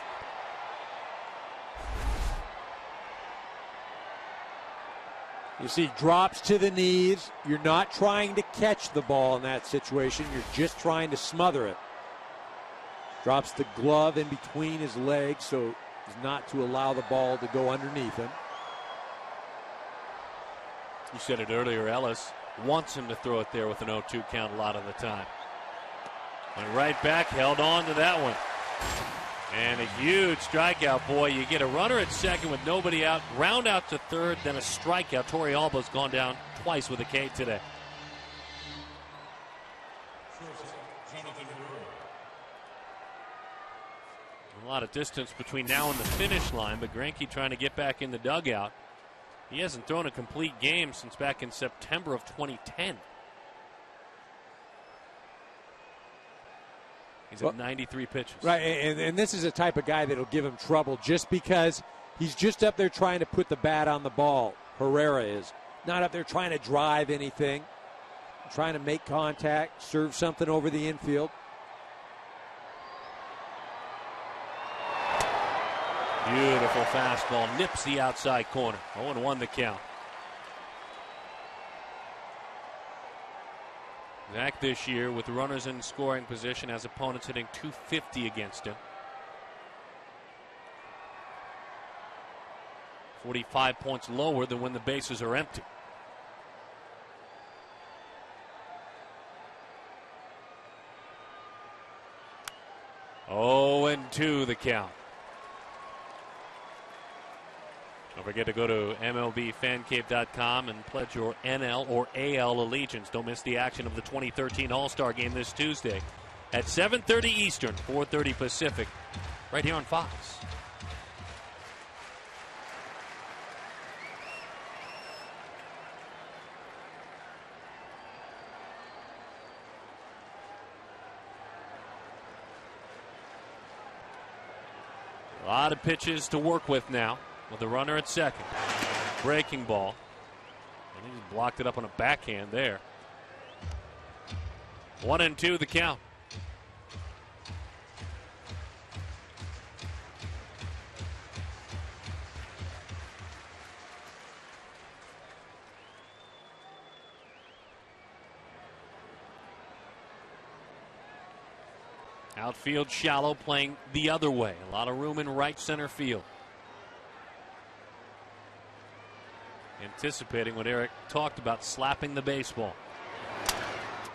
You see drops to the knees. You're not trying to catch the ball in that situation. You're just trying to smother it. Drops the glove in between his legs so as not to allow the ball to go underneath him. You said it earlier, Ellis wants him to throw it there with an 0-2 count a lot of the time. Went right back, held on to that one. And a huge strikeout, boy. You get a runner at second with nobody out, ground out to third, then a strikeout. Torrealba's gone down twice with a K today. A lot of distance between now and the finish line, but Greinke trying to get back in the dugout. He hasn't thrown a complete game since back in September of 2010. He's at 93 pitches. Right, and this is a type of guy that'll give him trouble just because he's just up there trying to put the bat on the ball. Herrera is. Not up there trying to drive anything. Trying to make contact, serve something over the infield. Beautiful fastball. Nips the outside corner. 0-1 the count. Zach this year with runners in scoring position has opponents hitting .250 against him. 45 points lower than when the bases are empty. Oh, 0-2 the count. Don't forget to go to MLBFanCave.com and pledge your NL or AL allegiance. Don't miss the action of the 2013 All-Star Game this Tuesday at 7:30 Eastern, 4:30 Pacific, right here on Fox. A lot of pitches to work with now. With the runner at second. Breaking ball. And he just blocked it up on a backhand there. 1-2 the count. Outfield shallow, playing the other way. A lot of room in right center field. Anticipating what Eric talked about, slapping the baseball.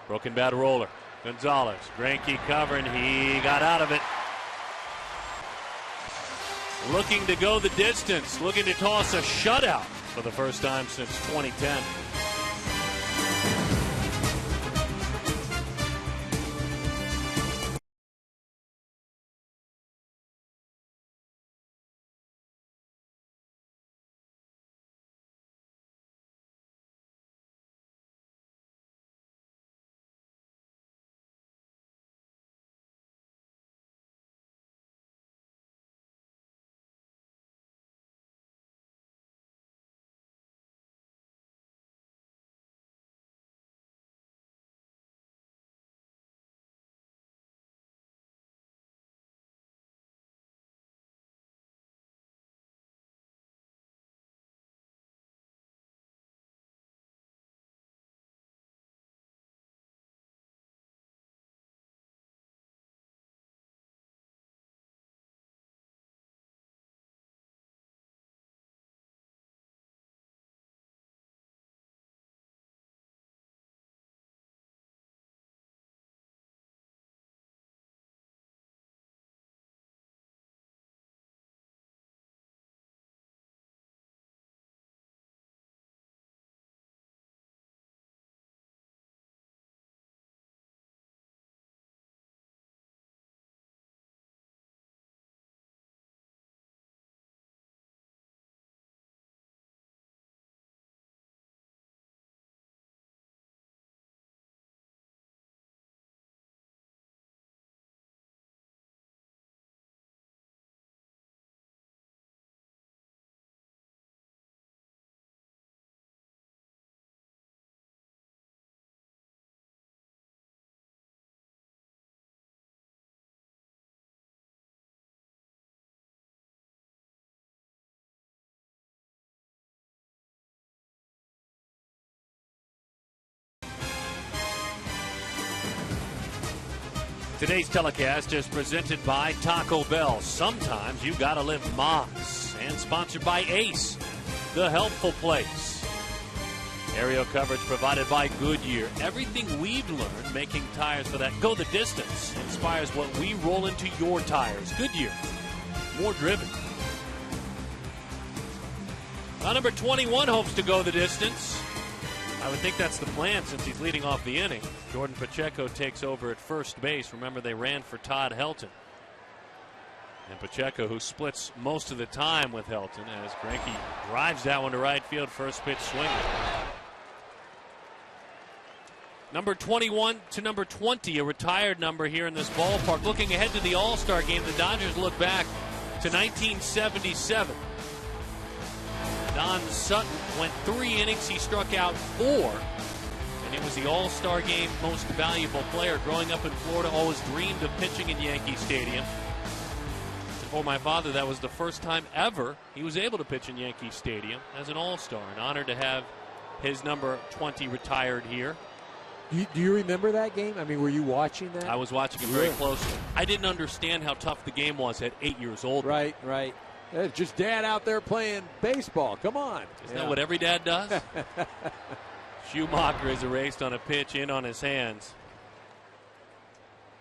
Broken bat roller. Gonzalez. Greinke covering. He got out of it. Looking to go the distance. Looking to toss a shutout for the first time since 2010. Today's telecast is presented by Taco Bell. Sometimes you gotta live Moss. And sponsored by Ace, the helpful place. Aerial coverage provided by Goodyear. Everything we've learned making tires for that go the distance inspires what we roll into your tires. Goodyear, more driven. Now number 21 hopes to go the distance. I would think that's the plan since he's leading off the inning. Jordan Pacheco takes over at first base. Remember, they ran for Todd Helton. And Pacheco, who splits most of the time with Helton, as Greinke drives that one to right field. First pitch swinging. Number 21 to number 20, a retired number here in this ballpark. Looking ahead to the All-Star game, the Dodgers look back to 1977. Don Sutton went 3 innings. He struck out 4. And he was the All-Star game most valuable player. Growing up in Florida, always dreamed of pitching in Yankee Stadium. And for my father, that was the first time ever he was able to pitch in Yankee Stadium as an All-Star. An honor to have his number 20 retired here. Do you remember that game? I mean, were you watching that? I was watching it very closely. I didn't understand how tough the game was at 8 years old. Right. It's just dad out there playing baseball. Come on. Isn't that what every dad does? Schumacher is erased on a pitch in on his hands.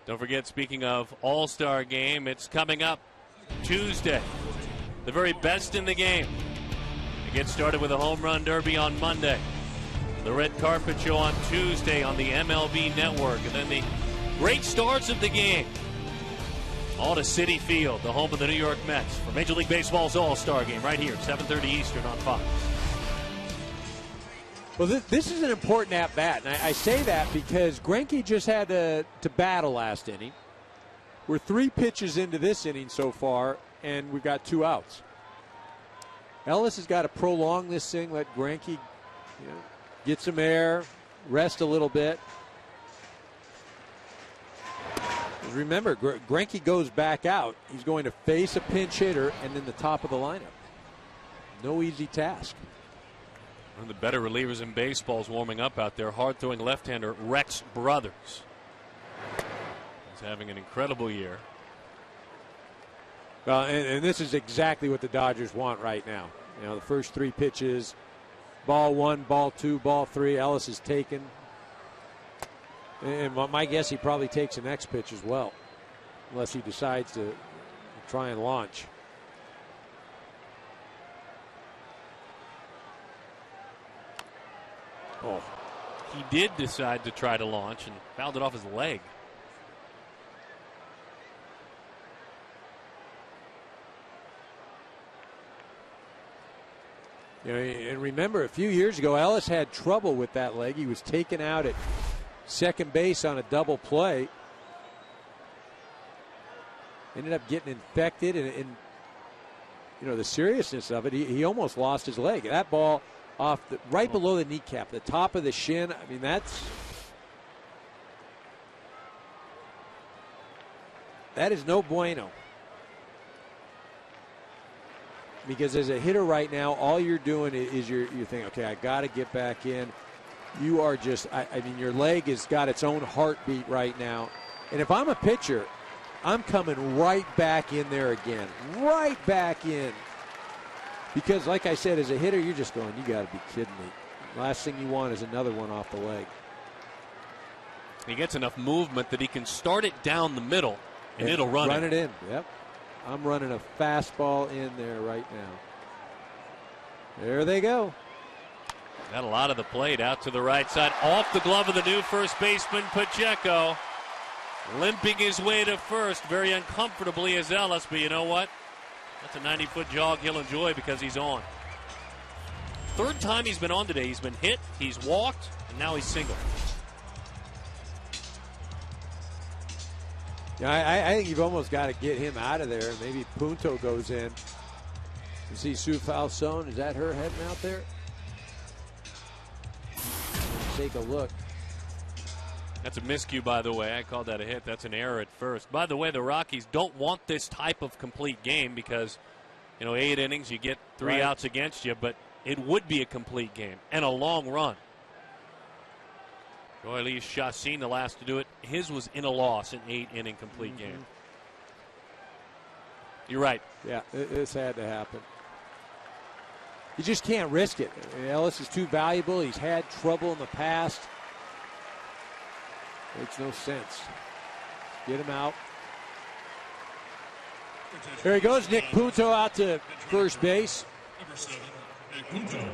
Don't forget, speaking of All-Star game, it's coming up Tuesday. The very best in the game. It gets started with a home run derby on Monday. The red carpet show on Tuesday on the MLB Network. And then the great stars of the game. All to Citi Field, the home of the New York Mets, for Major League Baseball's All-Star game right here, 7:30 Eastern on Fox. Well, this is an important at-bat, and I say that because Greinke just had to battle last inning. We're 3 pitches into this inning so far, and we've got 2 outs. Ellis has got to prolong this thing, let Greinke get some air, rest a little bit. Remember, Greinke goes back out. He's going to face a pinch hitter and then the top of the lineup. No easy task. One of the better relievers in baseball is warming up out there. Hard-throwing left-hander Rex Brothers. He's having an incredible year. Well, and this is exactly what the Dodgers want right now. The first 3 pitches, ball 1, ball 2, ball 3. Ellis is taken. And my guess, he probably takes the next pitch as well, unless he decides to try and launch. Oh, he did decide to try to launch and fouled it off his leg. And remember, a few years ago, Ellis had trouble with that leg. He was taken out at second base on a double play. Ended up getting infected, and the seriousness of it, he almost lost his leg. That ball off right below the kneecap, the top of the shin. I mean, that is no bueno. Because as a hitter right now, all you're doing is you're thinking, okay, I got to get back in. You are just, I mean, your leg has got its own heartbeat right now. And if I'm a pitcher, I'm coming right back in there again. Right back in. Because, like I said, as a hitter, you're just going, you got to be kidding me. Last thing you want is another one off the leg. He gets enough movement that he can start it down the middle, and it'll run it in. Yep. I'm running a fastball in there right now. There they go. Got a lot of the plate out to the right side. Off the glove of the new first baseman, Pacheco. Limping his way to first very uncomfortably as Ellis, but you know what? That's a 90-foot jog he'll enjoy because he's on. 3rd time he's been on today. He's been hit, he's walked, and now he's single. Yeah, I think you've almost got to get him out of there. Maybe Punto goes in. You see Sue Falsone, is that her heading out there? Take a look. That's a miscue, by the way. I called that a hit. That's an error at first. By the way, the Rockies don't want this type of complete game because, 8 innings, you get 3 outs against you, but it would be a complete game and a long run. Roy-Lee Chassin, the last to do it. His was in a loss, an 8-inning complete game. You're right. Yeah, this had to happen. You just can't risk it. Ellis is too valuable. He's had trouble in the past. Makes no sense. Get him out. There he goes, Nick Punto out to first base. Number 7, Nick Punto.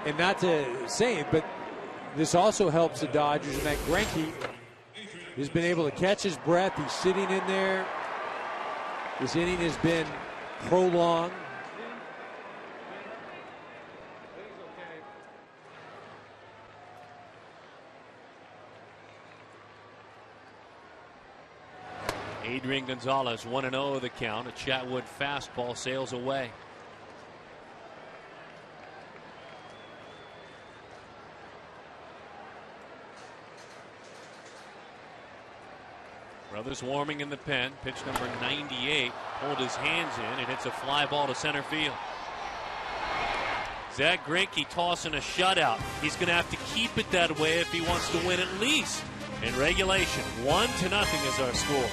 And not to say it, but this also helps the Dodgers in that Greinke has been able to catch his breath. He's sitting in there. This inning has been prolonged. Adrian Gonzalez, 1-0 the count. A Chatwood fastball sails away. Brothers warming in the pen. Pitch number 98. Pulled his hands in. It hits a fly ball to center field. Zach Greinke tossing a shutout. He's going to have to keep it that way if he wants to win at least in regulation. 1-0 is our score.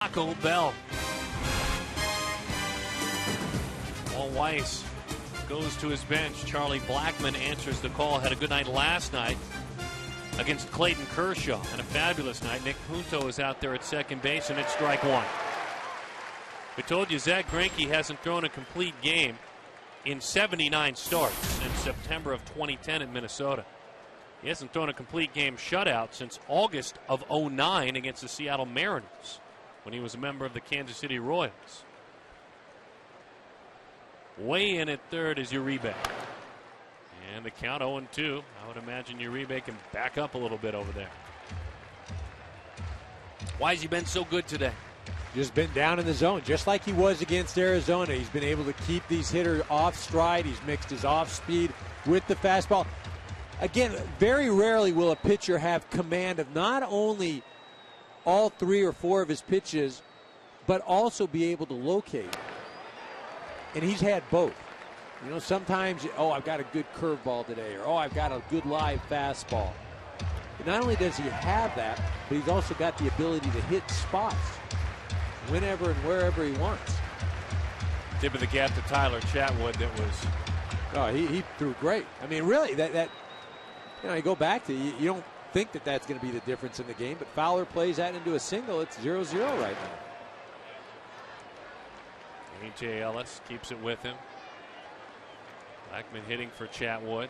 Taco Bell. Paul Weiss goes to his bench. Charlie Blackmon answers the call. Had a good night last night against Clayton Kershaw and a fabulous night. Nick Punto is out there at second base, and it's strike one. We told you Zach Greinke hasn't thrown a complete game in 79 starts since September of 2010 in Minnesota. He hasn't thrown a complete game shutout since August of 2009 against the Seattle Mariners, when he was a member of the Kansas City Royals. Way in at third is Uribe. And the count 0-2. I would imagine Uribe can back up a little bit over there. Why has he been so good today? Just been down in the zone, just like he was against Arizona. He's been able to keep these hitters off stride. He's mixed his off speed with the fastball. Again, very rarely will a pitcher have command of not only all 3 or 4 of his pitches, but also be able to locate. And he's had both. You know, sometimes, oh, I've got a good curveball today, or oh, I've got a good live fastball. And not only does he have that, but he's also got the ability to hit spots. whenever and wherever he wants. Tip of the cap to Tyler Chatwood. That was. Oh, he threw great. I mean, really, that you go back to you don't think that's going to be the difference in the game, but Fowler plays that into a single. It's 0-0 right now. A.J. Ellis keeps it with him. Blackman hitting for Chatwood.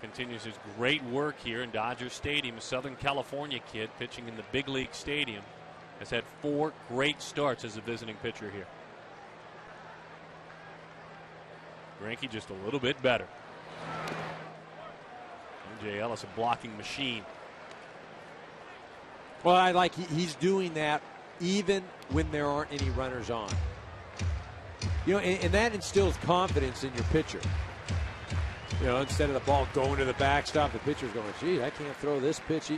Continues his great work here in Dodger Stadium. A Southern California kid pitching in the big league stadium. Has had 4 great starts as a visiting pitcher here. Greinke just a little bit better. A.J. Ellis, a blocking machine. Well, I like he's doing that even when there aren't any runners on. And that instills confidence in your pitcher. Instead of the ball going to the backstop, the pitcher's going, gee, I can't throw this pitch.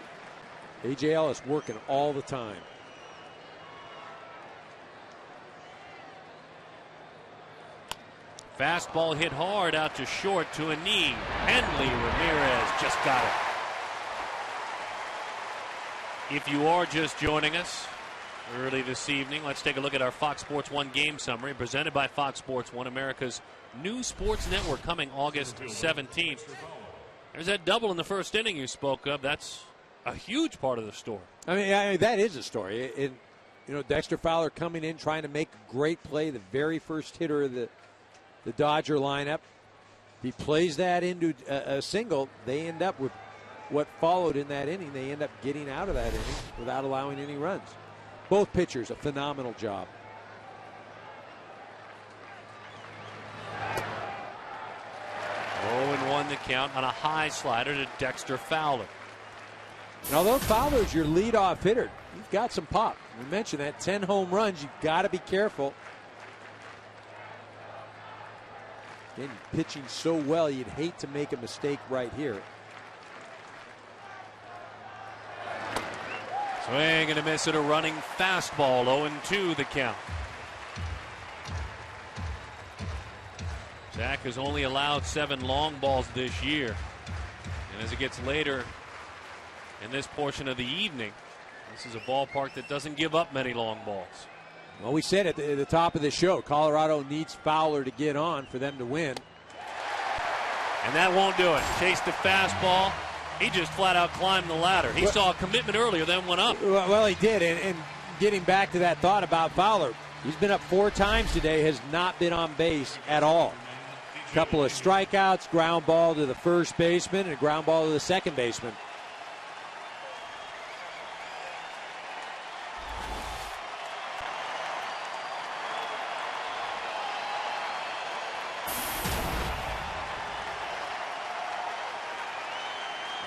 A.J. Ellis working all the time. Fastball hit hard out to short to a knee. Henley Ramirez just got it. If you are just joining us early this evening, let's take a look at our Fox Sports 1 game summary presented by Fox Sports 1, America's new sports network, coming August 17th. There's that double in the first inning you spoke of. That's a huge part of the story. I mean that is a story. Dexter Fowler coming in, trying to make a great play, the very first hitter of the Dodger lineup. He plays that into a single. They end up with what followed in that inning. They end up getting out of that inning without allowing any runs. Both pitchers, a phenomenal job. Oh, 0-1 the count on a high slider to Dexter Fowler. And although Fowler's your leadoff hitter, he's got some pop. We mentioned that 10 home runs. You've got to be careful. Again, pitching so well, you'd hate to make a mistake right here. Swing and a miss at a running fastball. 0-2 the count. Zach has only allowed 7 long balls this year. And as it gets later in this portion of the evening, this is a ballpark that doesn't give up many long balls. Well, we said at the top of the show, Colorado needs Fowler to get on for them to win. And that won't do it. Chased the fastball. He just flat out climbed the ladder. He saw a commitment earlier, then went up. Well, he did. And getting back to that thought about Fowler, he's been up 4 times today, has not been on base at all. A couple of strikeouts, ground ball to the first baseman, and a ground ball to the second baseman.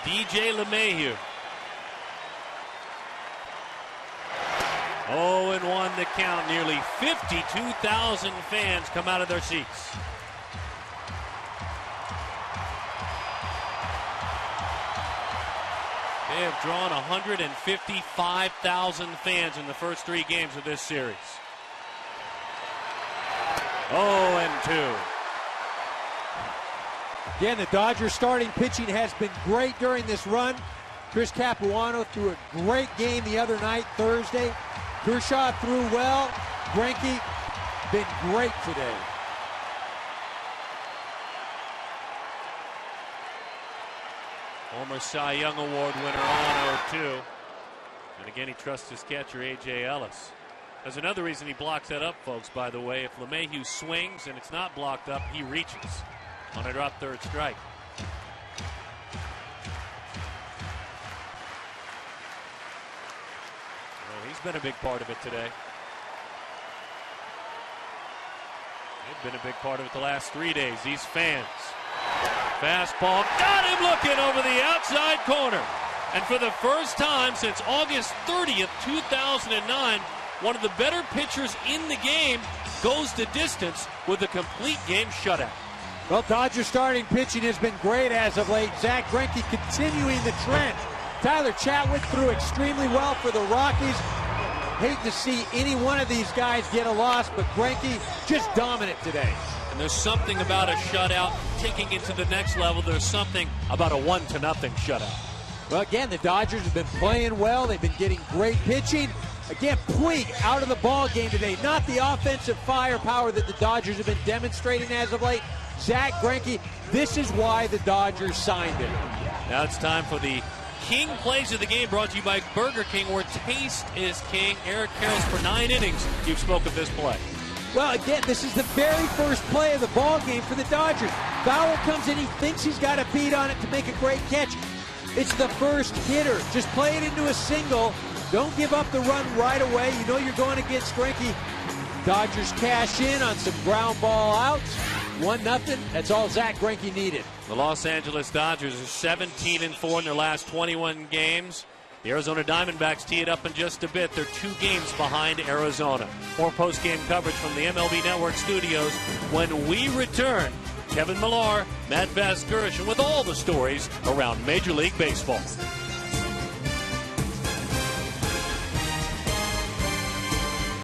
DJ LeMahieu. 0-1 the count. Nearly 52,000 fans come out of their seats. They have drawn 155,000 fans in the first 3 games of this series. 0-2. Again, the Dodgers starting pitching has been great during this run. Chris Capuano threw a great game the other night, Thursday. Kershaw threw well. Greinke been great today. Former Cy Young Award winner on 0-2. And again, he trusts his catcher, A.J. Ellis. There's another reason he blocks that up, folks, by the way. If LeMahieu swings and it's not blocked up, he reaches on a drop third strike. Well, he's been a big part of it today. He's been a big part of it the last 3 days. These fans. Fastball, got him looking over the outside corner. And for the first time since August 30th, 2009, one of the better pitchers in the game goes the distance with a complete game shutout. Well, Dodgers starting pitching has been great as of late. Zach Greinke continuing the trend. Tyler Chatwood threw extremely well for the Rockies. Hate to see any one of these guys get a loss, but Greinke just dominant today. And there's something about a shutout taking it to the next level. There's something about a 1-0 shutout. Well, again, the Dodgers have been playing well. They've been getting great pitching. Again, Puig out of the ball game today. Not the offensive firepower that the Dodgers have been demonstrating as of late. Zach Greinke, this is why the Dodgers signed him. Now it's time for the King Plays of the Game, brought to you by Burger King, where taste is king. Eric Karros for 9 innings. You've spoke of this play. Well, again, this is the very first play of the ball game for the Dodgers. Fowler comes in, he thinks he's got a beat on it to make a great catch. It's the first hitter. Just play it into a single. Don't give up the run right away. You know you're going against Greinke. Dodgers cash in on some ground ball outs. 1-0. That's all Zach Greinke needed. The Los Angeles Dodgers are 17-4 in their last 21 games. The Arizona Diamondbacks tee it up in just a bit. They're 2 games behind Arizona. More post-game coverage from the MLB Network studios when we return. Kevin Millar, Matt Vasgersian with all the stories around Major League Baseball.